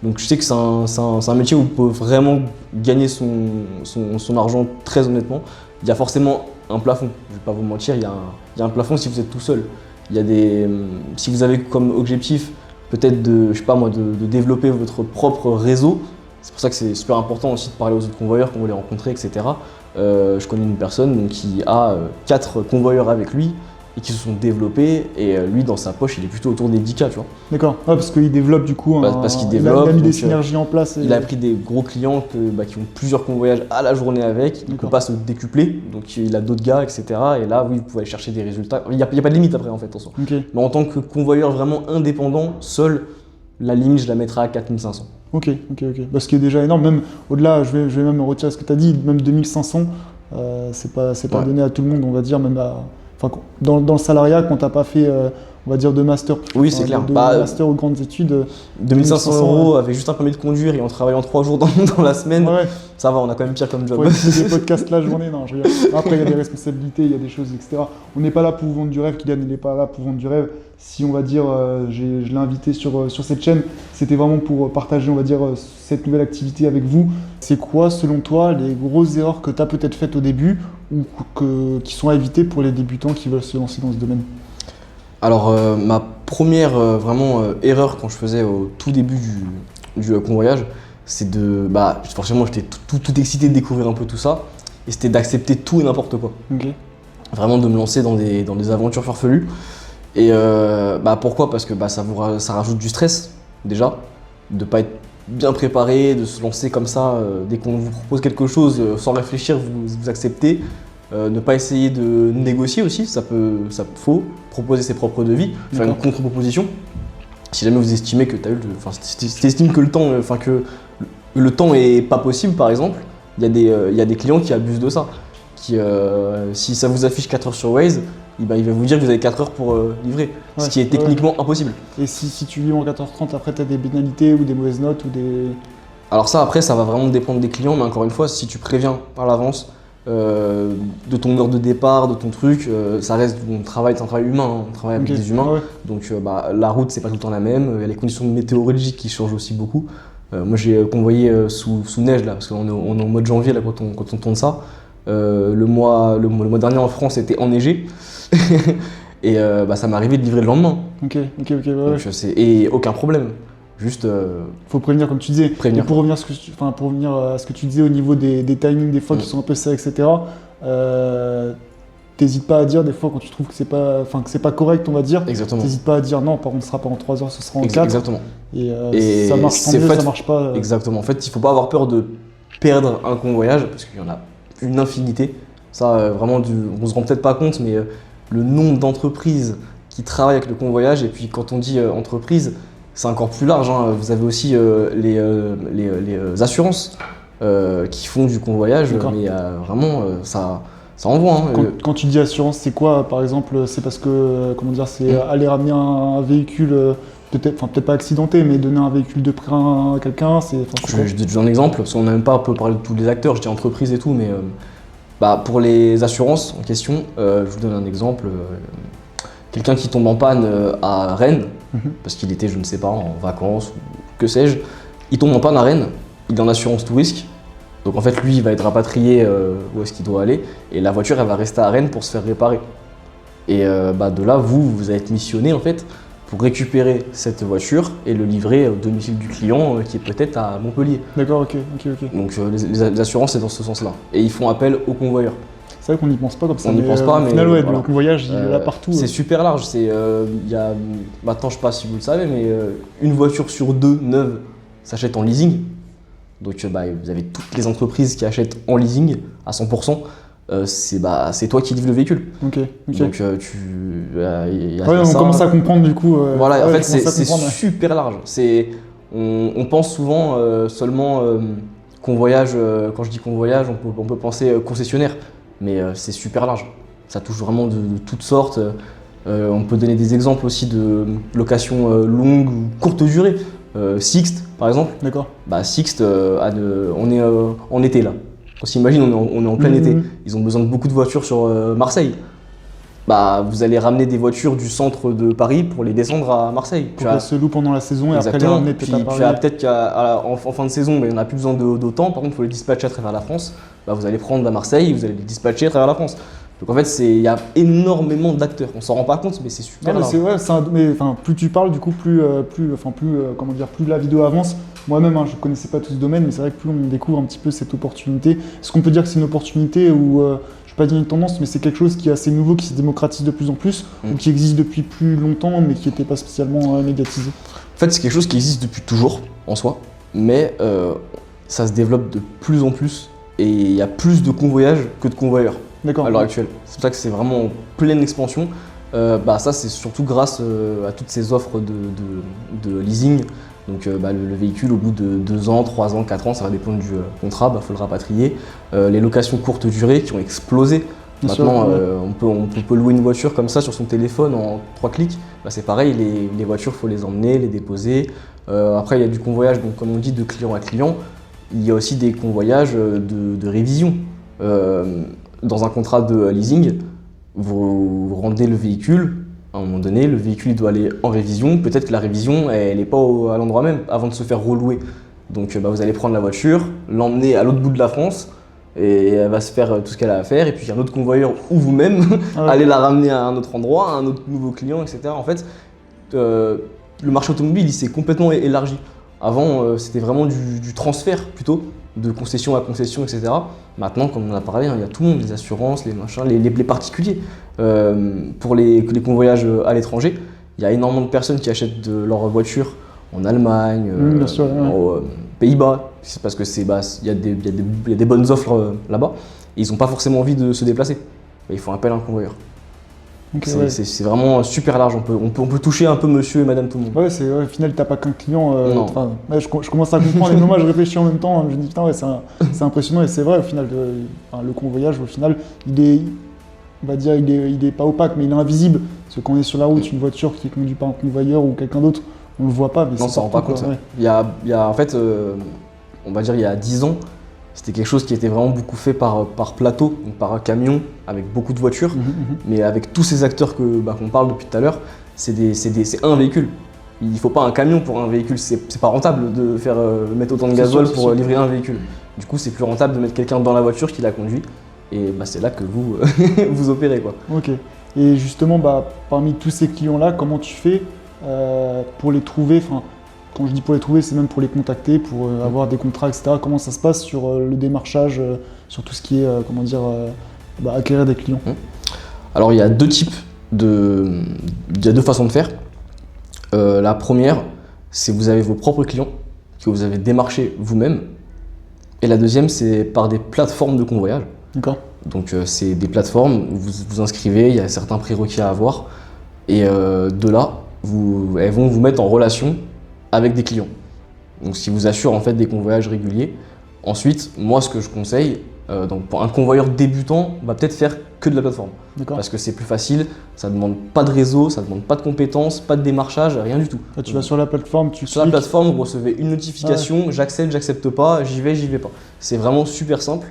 Donc je sais que c'est un métier où on peut vraiment gagner son argent très honnêtement. Il y a forcément un plafond, je vais pas vous mentir, il y a un plafond si vous êtes tout seul. Si vous avez comme objectif peut-être de développer votre propre réseau. C'est pour ça que c'est super important aussi de parler aux autres convoyeurs quand vous les rencontrez, etc. Je connais une personne qui a 4 convoyeurs avec lui et qui se sont développés, et lui dans sa poche il est plutôt autour des 10K, tu vois. D'accord, parce qu'il développe du coup, parce qu'il développe, il a mis des synergies en place. Il a pris des gros clients qui ont plusieurs convoyages à la journée avec, il ne peut pas se décupler, donc il a d'autres gars, etc. Et là, oui, vous pouvez aller chercher des résultats. Il n'y a pas de limite après en fait en soi. Okay. Mais en tant que convoyeur vraiment indépendant, seul, la limite je la mettrai à 4500. Ok. Ce qui est déjà énorme, même au-delà, je vais même retirer ce que tu as dit, même 2500, c'est pas donné à tout le monde, on va dire, même dans le salariat, quand tu n'as pas fait, on va dire, de master. Oui, c'est clair. De master ou de grandes études. 2500 € avec juste un permis de conduire et en travaillant 3 jours dans la semaine, ouais. Ça va, on a quand même pire comme job. Ouais, c'est des podcasts la journée, non, je regarde. Après, il y a des responsabilités, il y a des choses, etc. On n'est pas là pour vous vendre du rêve, Kylian n'est pas là pour vendre du rêve. Si on va dire, je l'ai invité sur cette chaîne, c'était vraiment pour partager, on va dire, cette nouvelle activité avec vous. C'est quoi, selon toi, les grosses erreurs que tu as peut-être faites au début ou qui sont à éviter pour les débutants qui veulent se lancer dans ce domaine? Alors, ma première erreur quand je faisais au tout début du convoyage, c'est forcément j'étais tout excité de découvrir un peu tout ça, et c'était d'accepter tout et n'importe quoi. Okay. Vraiment de me lancer dans des aventures farfelues. Et pourquoi? Parce que ça rajoute du stress déjà, de pas être bien préparé, de se lancer comme ça, dès qu'on vous propose quelque chose sans réfléchir, vous acceptez. Ne pas essayer de négocier aussi, ça faut proposer ses propres devis, faire une contre-proposition. Si jamais vous estimez que si tu estimes que le temps est pas possible, par exemple, il y a des clients qui abusent de ça, si ça vous affiche 4 heures sur Waze, il va vous dire que vous avez 4 heures pour livrer, ce qui est techniquement impossible. Et si tu livres en 4h30, après tu as des pénalités ou des mauvaises notes ou des... Alors ça, après, ça va vraiment dépendre des clients, mais encore une fois, si tu préviens par l'avance de ton heure de départ, de ton truc, ça reste un travail humain, hein, on travaille avec des humains, donc la route, c'est pas tout le temps la même, il y a les conditions météorologiques qui changent aussi beaucoup. Moi, j'ai convoyé sous neige, là, parce qu'on est au mois de janvier, là, quand on tourne ça. Le mois dernier en France était enneigé, et ça m'est arrivé de livrer le lendemain. Ok. Donc, et aucun problème. Juste. Faut prévenir, comme tu disais. Prévenir. Et pour revenir à ce que tu disais au niveau des timings, des fois qui sont un peu serrés, etc. T'hésites pas à dire des fois quand tu trouves que c'est pas correct, on va dire. Exactement. T'hésites pas à dire non, par contre, ce sera pas en 3 heures, ce sera en 4. Exactement. Et ça marche tant mieux, ça marche pas. Exactement. En fait, il faut pas avoir peur de perdre un convoyage parce qu'il y en a une infinité. Ça, vraiment, on se rend peut-être pas compte, mais le nombre d'entreprises qui travaillent avec le convoyage, et puis quand on dit entreprise, c'est encore plus large, hein. Vous avez aussi les assurances qui font du convoyage, mais vraiment ça envoie. Hein. Quand tu dis assurance, c'est quoi par exemple? C'est parce que, c'est aller ramener un véhicule, peut-être pas accidenté, mais donner un véhicule de prêt à quelqu'un? Je donne un exemple, parce qu'on n'a même pas un peu parlé de tous les acteurs, je dis entreprise et tout, mais pour les assurances en question, je vous donne un exemple. Quelqu'un qui tombe en panne à Rennes, parce qu'il était, je ne sais pas, en vacances ou que sais-je, il tombe en panne à Rennes, il est en assurance tout risque, donc en fait lui il va être rapatrié où est-ce qu'il doit aller, et la voiture elle va rester à Rennes pour se faire réparer. Et de là, vous allez être missionné en fait pour récupérer cette voiture et le livrer au domicile du client qui est peut-être à Montpellier. D'accord, ok. Donc les assurances c'est dans ce sens-là, et ils font appel aux convoyeurs. C'est vrai qu'on n'y pense pas comme ça. On n'y pense pas, mais au final, voilà. Le convoyage, il est là partout. C'est super large. Maintenant, je ne sais pas si vous le savez, mais une voiture sur 2 neuve s'achète en leasing. Donc, vous avez toutes les entreprises qui achètent en leasing à 100%. C'est toi qui livres le véhicule. Ok. Donc, on commence à comprendre du coup. Voilà, en fait, c'est super large. On pense souvent seulement convoyage. Quand je dis convoyage, on peut penser concessionnaire. Mais c'est super large, ça touche vraiment de toutes sortes. On peut donner des exemples aussi de location longue ou courte durée. Sixt par exemple. D'accord. Sixt, on est en été là. On s'imagine, on est en plein été. Ils ont besoin de beaucoup de voitures sur Marseille. Vous allez ramener des voitures du centre de Paris pour les descendre à Marseille. Pour qu'elles se louent pendant la saison et après les ramener peut-être à Paris. Peut-être qu'en fin de saison, il n'y en a plus besoin d'autant. Par contre, il faut les dispatcher à travers la France. Vous allez prendre à Marseille, vous allez les dispatcher à travers la France. Donc en fait, il y a énormément d'acteurs. On s'en rend pas compte, mais c'est super large. Plus tu parles, du coup, plus la vidéo avance. Moi-même, je ne connaissais pas tout ce domaine, mais c'est vrai que plus on découvre un petit peu cette opportunité. Est-ce qu'on peut dire que c'est une opportunité ou je ne vais pas dire une tendance, mais c'est quelque chose qui est assez nouveau, qui se démocratise de plus en plus, ou qui existe depuis plus longtemps, mais qui n'était pas spécialement médiatisé? En fait, c'est quelque chose qui existe depuis toujours en soi, mais ça se développe de plus en plus. Et il y a plus de convoyages que de convoyeurs à l'heure actuelle. C'est pour ça que c'est vraiment en pleine expansion. Ça, c'est surtout grâce à toutes ces offres de leasing. Donc le véhicule, au bout de 2 ans, 3 ans, 4 ans, ça va dépendre du contrat, faut le rapatrier. Les locations courte durée qui ont explosé. Maintenant, on peut louer une voiture comme ça sur son téléphone en 3 clics. C'est pareil, les voitures, il faut les emmener, les déposer. Après, il y a du convoyage, donc, comme on dit, de client à client. Il y a aussi des convoyages de révision. Dans un contrat de leasing, vous rendez le véhicule, à un moment donné, le véhicule doit aller en révision. Peut-être que la révision, elle n'est pas à l'endroit même avant de se faire relouer. Donc vous allez prendre la voiture, l'emmener à l'autre bout de la France, et elle va se faire tout ce qu'elle a à faire. Et puis il y a un autre convoyeur ou vous-même allez la ramener à un autre endroit, à un autre nouveau client, etc. En fait, le marché automobile, il s'est complètement élargi. Avant, c'était vraiment du transfert plutôt, de concession à concession, etc. Maintenant, comme on en a parlé, il y a tout le monde, les assurances, les machins, les particuliers. Pour les convoyages à l'étranger, il y a énormément de personnes qui achètent leur voiture en Allemagne, aux Pays-Bas, c'est parce que il y a des bonnes offres là-bas, et ils n'ont pas forcément envie de se déplacer. Il faut un appel à un convoyeur. Ok, ouais. C'est vraiment super large, on peut toucher un peu monsieur et madame tout le monde. Ouais, au final, t'as pas qu'un client. Non. Ouais, je commence à comprendre, et moi je réfléchis en même temps. Je me dis, putain, ouais, c'est impressionnant, et c'est vrai, au final, le convoyage, au final, on va dire, il est pas opaque, mais il est invisible. Parce que quand on est sur la route, une voiture qui est conduite par un convoyeur ou quelqu'un d'autre, on le voit pas. Mais Non, ça rend pas partout, compte. quoi, ouais. En fait, on va dire il y a 10 ans, c'était quelque chose qui était vraiment beaucoup fait par plateau, donc par camion, avec beaucoup de voitures. Mais avec tous ces acteurs qu'on parle depuis tout à l'heure, c'est un véhicule. Il ne faut pas un camion pour un véhicule, c'est pas rentable de mettre autant de gasoil pour livrer un véhicule. Du coup, c'est plus rentable de mettre quelqu'un dans la voiture qui la conduit. Et c'est là que vous, vous opérez, quoi. Ok. Et justement, parmi tous ces clients-là, comment tu fais pour les trouver? Enfin, quand je dis pour les trouver, c'est même pour les contacter, pour avoir des contrats, etc. Comment ça se passe sur le démarchage, sur tout ce qui est, acquérir des clients? Alors, il y a deux types il y a deux façons de faire. La première, c'est vous avez vos propres clients que vous avez démarchés vous-même. Et la deuxième, c'est par des plateformes de convoyage. D'accord. Donc c'est des plateformes où vous vous inscrivez, il y a certains prérequis à avoir. Et de là, elles vont vous mettre en relation avec des clients. Donc ce qui vous assure en fait des convoyages réguliers. Ensuite, moi ce que je conseille, donc pour un convoyeur débutant, va peut-être faire que de la plateforme. D'accord. Parce que c'est plus facile, ça ne demande pas de réseau, ça ne demande pas de compétences, pas de démarchage, rien du tout. Ah, tu vas sur la plateforme, Sur la plateforme, vous recevez une notification, j'accepte, j'accepte pas, j'y vais pas. C'est vraiment super simple.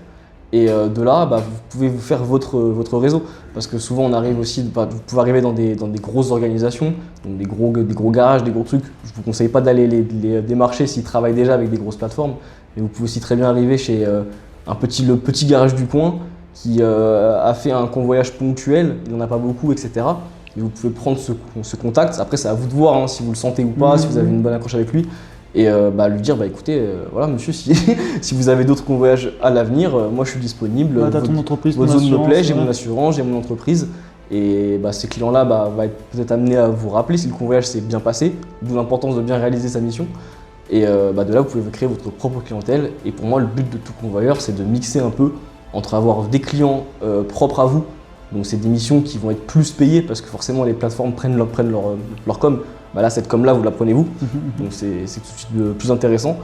Et de là, vous pouvez vous faire votre réseau. Parce que souvent, on arrive aussi, vous pouvez arriver dans des grosses organisations, donc des gros garages, des gros trucs. Je ne vous conseille pas d'aller les démarcher s'ils travaillent déjà avec des grosses plateformes. Mais vous pouvez aussi très bien arriver chez le petit garage du coin qui a fait un convoyage ponctuel, il n'en a pas beaucoup, etc. Et vous pouvez prendre ce contact. Après, c'est à vous de voir si vous le sentez ou pas, si vous avez une bonne accroche avec lui. Et lui dire écoutez, voilà monsieur, si vous avez d'autres convoyages à l'avenir, moi je suis disponible, t'as ton entreprise, votre zone me plaît, j'ai ouais. mon assurance, j'ai mon entreprise. Et ces clients-là vont être peut-être amenés à vous rappeler si le convoyage s'est bien passé, d'où l'importance de bien réaliser sa mission. Et de là, vous pouvez créer votre propre clientèle. Et pour moi, le but de tout convoyeur, c'est de mixer un peu entre avoir des clients propres à vous. Donc c'est des missions qui vont être plus payées parce que forcément les plateformes prennent leur com. Là, cette com-là, vous la prenez vous. Donc c'est tout de suite plus intéressant.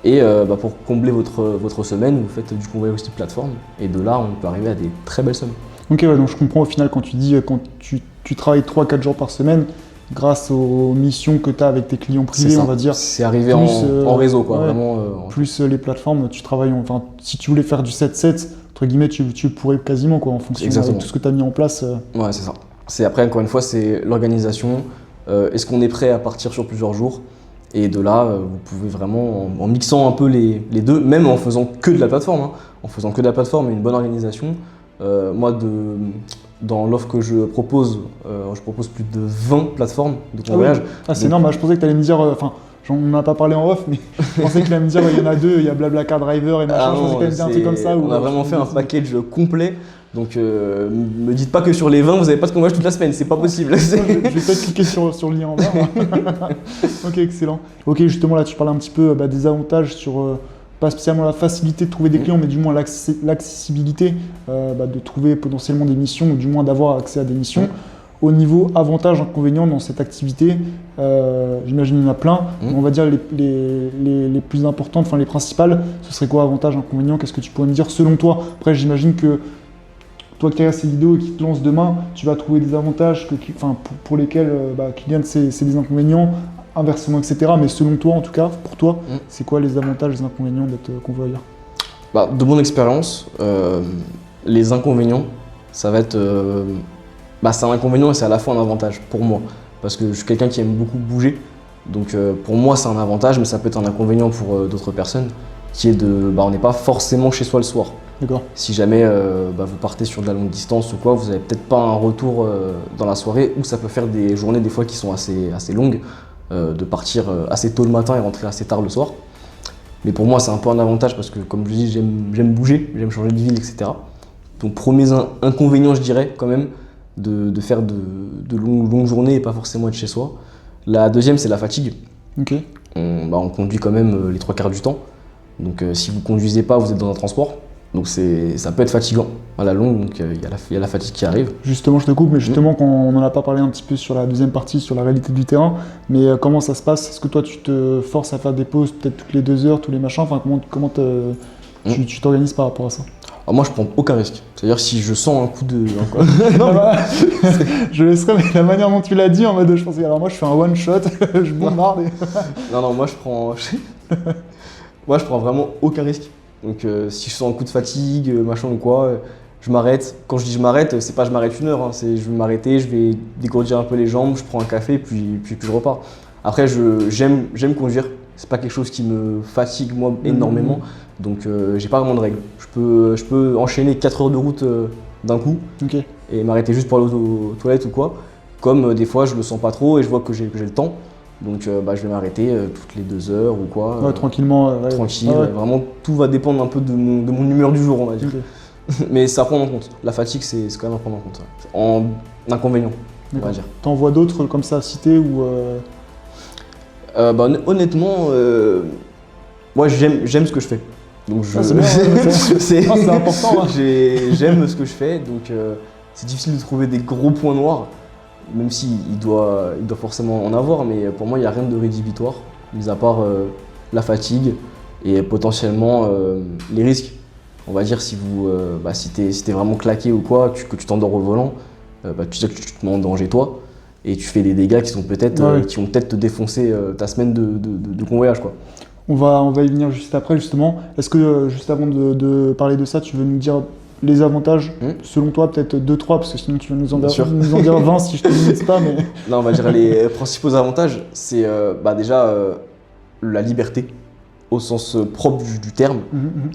Et pour combler votre semaine, vous faites du convoyage type plateforme. Et de là, on peut arriver à des très belles sommes. Ok, ouais, donc je comprends au final quand tu dis quand tu travailles 3-4 jours par semaine, grâce aux missions que tu as avec tes clients privés, on va dire. C'est arrivé en réseau, quoi. Ouais, vraiment, plus les plateformes, tu travailles, enfin, si tu voulais faire du 7-7, entre guillemets, tu pourrais quasiment, quoi, en fonction de tout ce que tu as mis en place. Ouais, c'est ça. Après, encore une fois, c'est l'organisation. Est-ce qu'on est prêt à partir sur plusieurs jours? Et de là, vous pouvez vraiment, en mixant un peu les deux, même en faisant que de la plateforme, en faisant que de la plateforme et une bonne organisation. Moi, dans l'offre que je propose plus de 20 plateformes de convoyage. C'est énorme, je pensais que tu allais me dire, on n'en a pas parlé en off, mais je pensais que tu allais me dire, il y en a deux, il y a Blablacar Driver et machin, je pensais que tu allais me dire un truc comme ça. On a vraiment fait un package complet. Donc, me dites pas que sur les 20, vous n'avez pas de convoyage toute la semaine, c'est pas possible. Je vais peut-être cliquer sur le lien en bas. Ok, excellent. Ok, justement, là, tu parlais un petit peu des avantages sur, pas spécialement la facilité de trouver des clients, mais du moins l'accessibilité de trouver potentiellement des missions, ou du moins d'avoir accès à des missions. Au niveau avantages, inconvénients dans cette activité, j'imagine qu'il y en a plein, mais on va dire les plus importantes, enfin les principales, ce serait quoi avantages, inconvénients? Qu'est-ce que tu pourrais me dire selon toi? Après, j'imagine que toi qui regardes ces vidéos et qui te lances demain, tu vas trouver des avantages pour lesquels Kylian, c'est des inconvénients, inversement, etc. Mais selon toi, en tout cas, pour toi, c'est quoi les avantages et les inconvénients d'être convoyeur? De mon expérience, les inconvénients, ça va être... c'est un inconvénient et c'est à la fois un avantage pour moi. Parce que je suis quelqu'un qui aime beaucoup bouger. Donc pour moi, c'est un avantage, mais ça peut être un inconvénient pour d'autres personnes, qui est on n'est pas forcément chez soi le soir. D'accord. Si jamais vous partez sur de la longue distance ou quoi, vous n'avez peut-être pas un retour dans la soirée, ou ça peut faire des journées des fois qui sont assez longues, de partir assez tôt le matin et rentrer assez tard le soir. Mais pour moi, c'est un peu un avantage parce que, comme je dis, j'aime bouger, j'aime changer de ville, etc. Donc premier inconvénient, je dirais quand même, de faire de longues journées et pas forcément être chez soi. La deuxième, c'est la fatigue. Ok. On conduit quand même les 3/4 du temps. Donc si vous ne conduisez pas, vous êtes dans un transport. Donc ça peut être fatigant à la longue, donc il y a la fatigue qui arrive. Justement, je te coupe, mais justement, quand on n'en a pas parlé un petit peu sur la deuxième partie, sur la réalité du terrain, mais comment ça se passe? Est-ce que toi, tu te forces à faire des pauses peut-être toutes les 2 heures, tous les machins? Enfin, comment tu t'organises par rapport à ça? Alors moi, je prends aucun risque. C'est-à-dire si je sens un coup de... Non, bah, je laisserai, mais la manière dont tu l'as dit, en mode, je pense, alors moi, je fais un one shot, je bombarde. Non, moi, je prends vraiment aucun risque. Donc si je sens un coup de fatigue, machin ou quoi, je m'arrête. Quand je dis je m'arrête, c'est pas je m'arrête 1 heure, hein, c'est je vais m'arrêter, je vais dégourdir un peu les jambes, je prends un café, puis je repars. Après, j'aime conduire. C'est pas quelque chose qui me fatigue moi énormément, donc j'ai pas vraiment de règles. Je peux enchaîner 4 heures de route d'un coup et m'arrêter juste pour aller aux toilettes ou quoi. Comme des fois je le sens pas trop et je vois que j'ai le temps, donc je vais m'arrêter toutes les 2 heures ou quoi. Ouais, tranquillement. Tranquille, vraiment tout va dépendre un peu de mon humeur du jour, on va dire. Mais c'est à prendre en compte. La fatigue, c'est quand même à prendre en compte. En inconvénient, on va dire. T'en vois d'autres comme ça à citer ou honnêtement, moi j'aime ce que je fais. Donc c'est bien, c'est important. Hein. J'aime ce que je fais, donc c'est difficile de trouver des gros points noirs, même s'il doit forcément en avoir, mais pour moi il n'y a rien de rédhibitoire, mis à part la fatigue et potentiellement les risques. On va dire si t'es vraiment claqué ou quoi, que tu t'endors au volant, tu sais que tu te mets en danger toi. Et tu fais des dégâts qui vont peut-être te défoncer ta semaine de convoyage, quoi. On va y venir juste après, justement. Est-ce que, juste avant de parler de ça, tu veux nous dire les avantages, selon toi, peut-être 2-3, parce que sinon tu vas nous en dire 20 si je te limite pas. Mais... Non, on va dire les principaux avantages, c'est déjà la liberté, au sens propre du terme.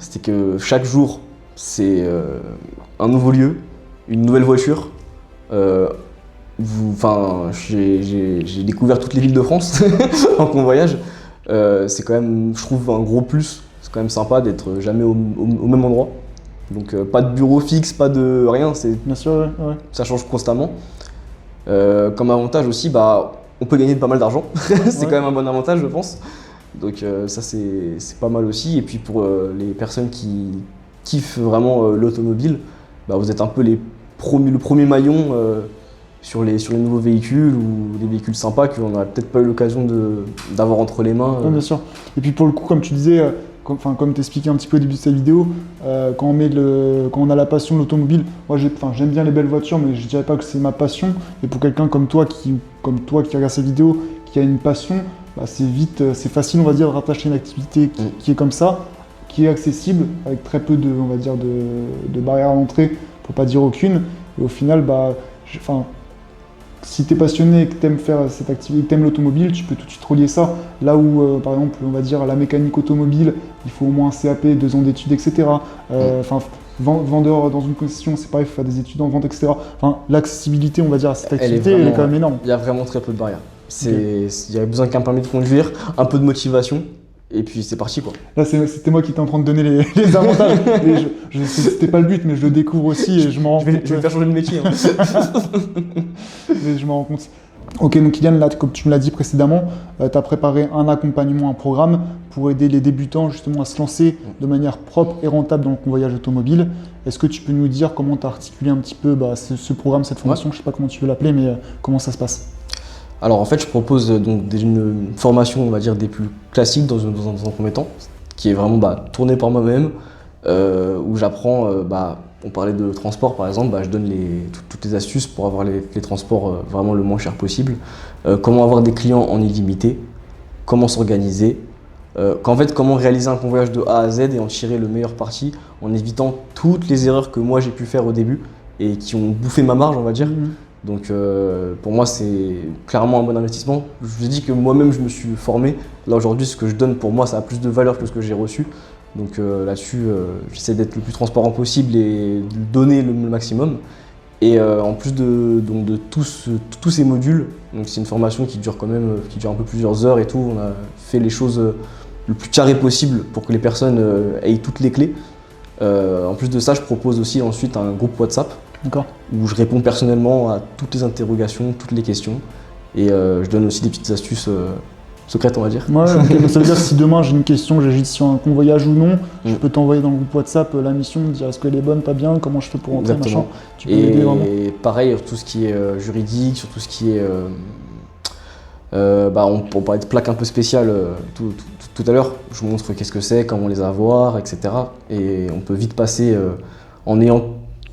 C'est que chaque jour, c'est un nouveau lieu, une nouvelle voiture. J'ai découvert toutes les villes de France en convoyage. C'est quand même, je trouve, un gros plus. C'est quand même sympa d'être jamais au même endroit. Donc pas de bureau fixe, pas de rien. Bien sûr, ouais. Ça change constamment. Comme avantage aussi, on peut gagner pas mal d'argent. C'est quand même un bon avantage, je pense. Donc ça, c'est pas mal aussi. Et puis pour les personnes qui kiffent vraiment l'automobile, vous êtes un peu le premier maillon sur les nouveaux véhicules ou des véhicules sympas qu'on n'aurait peut-être pas eu l'occasion d'avoir entre les mains. Ouais, bien sûr. Et puis pour le coup, comme tu disais, comme tu expliquais un petit peu au début de cette vidéo, quand on a la passion de l'automobile, moi j'aime bien les belles voitures, mais je dirais pas que c'est ma passion. Et pour quelqu'un comme toi qui regarde ces vidéos, qui a une passion, c'est facile, on va dire, de rattacher une activité qui est comme ça, qui est accessible, avec très peu de barrières à l'entrée, pour pas dire aucune. Et au final, si tu es passionné et que tu aimes faire cette activité, que tu aimes l'automobile, tu peux tout de suite relier ça. Là où, par exemple, on va dire la mécanique automobile, il faut au moins un CAP, 2 ans d'études, etc. Vendeur dans une concession, c'est pareil, il faut faire des études en vente, etc. L'accessibilité, on va dire, à cette activité, elle est quand même énorme. Il y a vraiment très peu de barrières. Il y a besoin qu'un permis de conduire, un peu de motivation. Et puis c'est parti, quoi. Là c'était moi qui étais en train de donner les avantages. C'était pas le but, mais je le découvre aussi et je m'en rends compte. Je vais faire changer de métier. Hein. Mais je m'en rends compte. Ok, donc Kylian, là, comme tu me l'as dit précédemment, tu as préparé un accompagnement, un programme pour aider les débutants justement à se lancer de manière propre et rentable dans le convoyage automobile. Est-ce que tu peux nous dire comment tu as articulé un petit peu ce programme, cette formation, je sais pas comment tu veux l'appeler, mais comment ça se passe? Alors en fait, je propose donc une formation, on va dire, des plus classiques dans un premier temps, qui est vraiment tournée par moi-même, où j'apprends, on parlait de transport par exemple, je donne toutes les astuces pour avoir les transports vraiment le moins cher possible, comment avoir des clients en illimité, comment s'organiser, comment réaliser un convoyage de A à Z et en tirer le meilleur parti en évitant toutes les erreurs que moi j'ai pu faire au début et qui ont bouffé ma marge, on va dire. Donc pour moi c'est clairement un bon investissement. Je vous ai dit que moi-même je me suis formé. Là aujourd'hui ce que je donne pour moi ça a plus de valeur que ce que j'ai reçu. Donc là-dessus j'essaie d'être le plus transparent possible et de donner le maximum. Et en plus de tous ces modules, donc c'est une formation qui dure un peu plusieurs heures et tout. On a fait les choses le plus carré possible pour que les personnes aient toutes les clés. En plus de ça je propose aussi ensuite un groupe WhatsApp. Où je réponds personnellement à toutes les interrogations, toutes les questions. Et je donne aussi des petites astuces secrète, on va dire. Ouais, ok, donc ça veut dire que si demain j'ai une question, j'agite sur un convoyage ou non, je peux t'envoyer dans le groupe WhatsApp la mission, me dire est-ce qu'elle est bonne, pas bien, comment je fais pour rentrer, Exactement. machin. Tu peux m'aider vraiment. Et pareil, sur tout ce qui est juridique, sur tout ce qui est. On parlait de plaques un peu spéciales tout à l'heure. Je vous montre qu'est-ce que c'est, comment les avoir, etc. Et on peut vite passer, en ayant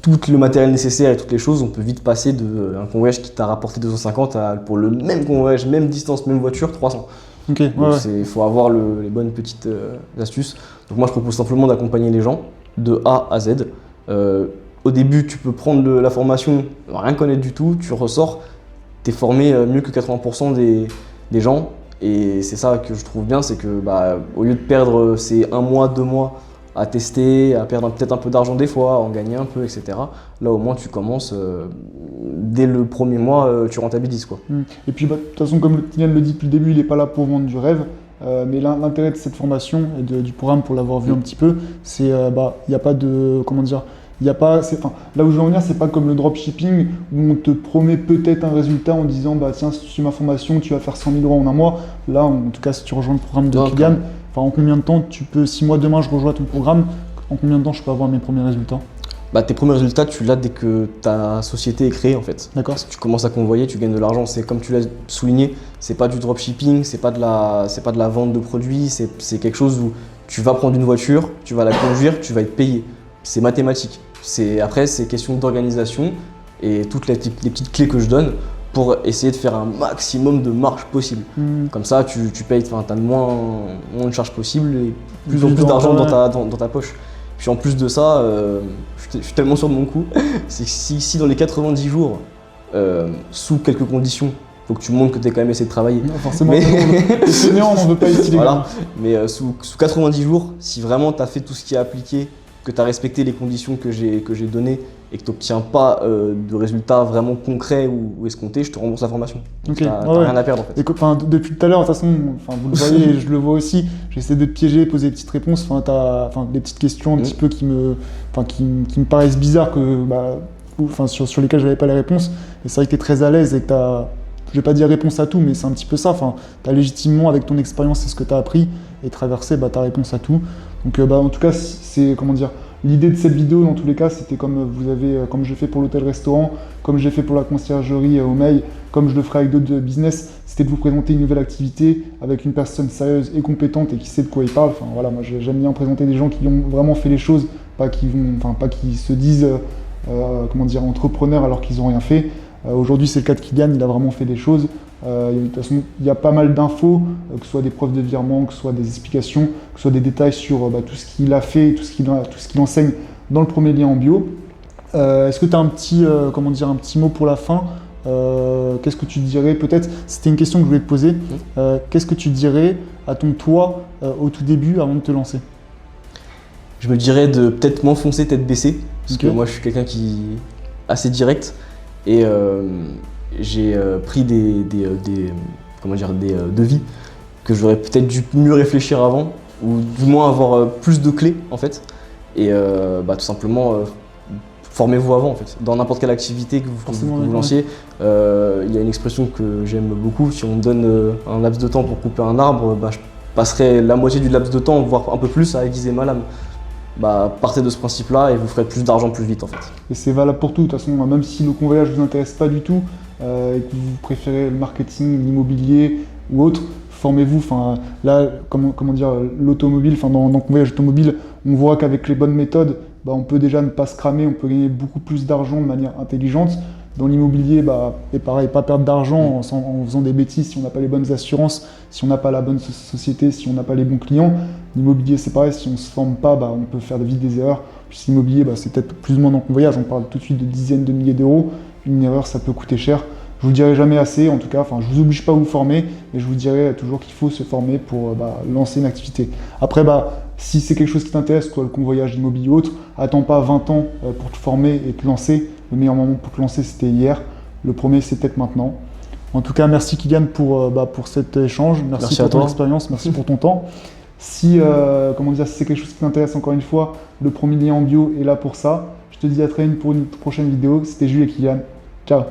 tout le matériel nécessaire et toutes les choses, on peut vite passer d'un convoyage qui t'a rapporté 250 à, pour le même convoyage, même distance, même voiture, 300. Ok, ouais, Donc ouais. il faut avoir les bonnes petites astuces. Donc moi je propose simplement d'accompagner les gens de A à Z. Au début tu peux prendre la formation, rien connaître du tout, tu ressors, tu es formé mieux que 80% des gens. Et c'est ça que je trouve bien, c'est que au lieu de perdre ces 1 mois, 2 mois à tester, à perdre peut-être un peu d'argent des fois, à en gagner un peu, etc. Là au moins tu commences, dès le premier mois, tu rentabilises quoi. Et puis de toute façon, comme Kylian le dit depuis le début, il n'est pas là pour vendre du rêve. Mais l'intérêt de cette formation et du programme, pour l'avoir vu un petit peu, c'est il n'y a pas de. Comment dire, il y a pas, là où je veux en venir, c'est pas comme le dropshipping où on te promet peut-être un résultat en disant tiens, si tu suis ma formation, tu vas faire 100 000 euros en 1 mois. Là, en tout cas, si tu rejoins le programme de Kylian, en combien de temps tu peux, si moi demain je rejoins ton programme, en combien de temps je peux avoir mes premiers résultats? Tes premiers résultats, tu l'as dès que ta société est créée en fait. D'accord. Tu commences à convoyer, tu gagnes de l'argent. C'est comme tu l'as souligné, c'est pas du dropshipping, c'est pas de la vente de produits, c'est quelque chose où tu vas prendre une voiture, tu vas la conduire, tu vas être payé. C'est mathématique. Après, c'est question d'organisation et toutes les petites clés que je donne pour essayer de faire un maximum de marge possible. Comme ça, tu payes, tu as moins de charges possibles et plus en plus d'argent dans ta poche. Puis en plus de ça, je suis tellement sûr de mon coup, c'est que si dans les 90 jours, sous quelques conditions, il faut que tu montres que tu as quand même essayé de travailler. Non, forcément, les seniors, on n'en veut pas ici, les gars. Mais sous 90 jours, si vraiment tu as fait tout ce qui est appliqué, que tu as respecté les conditions que j'ai données et que tu n'obtiens pas de résultats vraiment concrets ou escomptés, je te rembourse la formation. Ok. Tu n'as rien à perdre en fait. Et depuis tout à l'heure, de toute façon, vous le voyez, je le vois aussi, j'essaie de te piéger, poser des petites réponses, des petites questions un petit peu qui me paraissent bizarres, sur lesquelles je n'avais pas les réponses. Et c'est vrai que tu es très à l'aise et que tu as, je vais pas dire réponse à tout, mais c'est un petit peu ça. Tu as légitimement, avec ton expérience et ce que tu as appris et traversé, ta réponse à tout. Donc en tout cas, c'est comment dire, l'idée de cette vidéo dans tous les cas, c'était comme j'ai fait pour l'hôtel-restaurant, comme j'ai fait pour la conciergerie au Mail, comme je le ferai avec d'autres business, c'était de vous présenter une nouvelle activité avec une personne sérieuse et compétente et qui sait de quoi il parle. Enfin voilà, moi j'aime bien présenter des gens qui ont vraiment fait les choses, pas qui se disent entrepreneurs alors qu'ils n'ont rien fait. Aujourd'hui, c'est le cas de Kylian, il a vraiment fait des choses. De toute façon, il y a pas mal d'infos, que ce soit des preuves de virement, que ce soit des explications, que ce soit des détails sur tout ce qu'il a fait et tout ce qu'il enseigne dans le premier lien en bio. Est-ce que tu as un petit mot pour la fin? Qu'est-ce que tu dirais, peut-être, c'était une question que je voulais te poser, qu'est-ce que tu dirais à ton toi au tout début avant de te lancer? Je me dirais de peut-être m'enfoncer tête baissée, parce que moi je suis quelqu'un qui est assez direct. Et j'ai pris des devis que j'aurais peut-être dû mieux réfléchir avant, ou du moins avoir plus de clés en fait. Et tout simplement, formez-vous avant en fait. Dans n'importe quelle activité que vous lanciez, il y a une expression que j'aime beaucoup, si on me donne un laps de temps pour couper un arbre, je passerai la moitié du laps de temps, voire un peu plus, à aiguiser ma lame. Partez de ce principe-là et vous ferez plus d'argent plus vite en fait. Et c'est valable pour tout, de toute façon, même si le convoyage ne vous intéresse pas du tout et que vous préférez le marketing, l'immobilier ou autre, formez-vous. Là, l'automobile, dans le convoyage automobile, on voit qu'avec les bonnes méthodes, on peut déjà ne pas se cramer, on peut gagner beaucoup plus d'argent de manière intelligente. Dans l'immobilier, et pareil, pas perdre d'argent en faisant des bêtises si on n'a pas les bonnes assurances, si on n'a pas la bonne société, si on n'a pas les bons clients. L'immobilier, c'est pareil, si on ne se forme pas, on peut faire vite des erreurs. Puis l'immobilier, c'est peut-être plus ou moins dans le convoyage, on parle tout de suite de dizaines de milliers d'euros. Une erreur, ça peut coûter cher. Je vous le dirai jamais assez, en tout cas, je vous oblige pas à vous former, mais je vous dirai toujours qu'il faut se former pour lancer une activité. Après, si c'est quelque chose qui t'intéresse, soit le convoyage immobilier ou autre, attends pas 20 ans pour te former et te lancer. Le meilleur moment pour te lancer, c'était hier. Le premier, c'est peut-être maintenant. En tout cas, merci Kylian pour cet échange. Merci pour ton expérience, merci pour ton temps. Si c'est quelque chose qui t'intéresse, encore une fois, le premier lien en bio est là pour ça. Je te dis à très vite pour une prochaine vidéo. C'était Jules et Kylian. Ciao.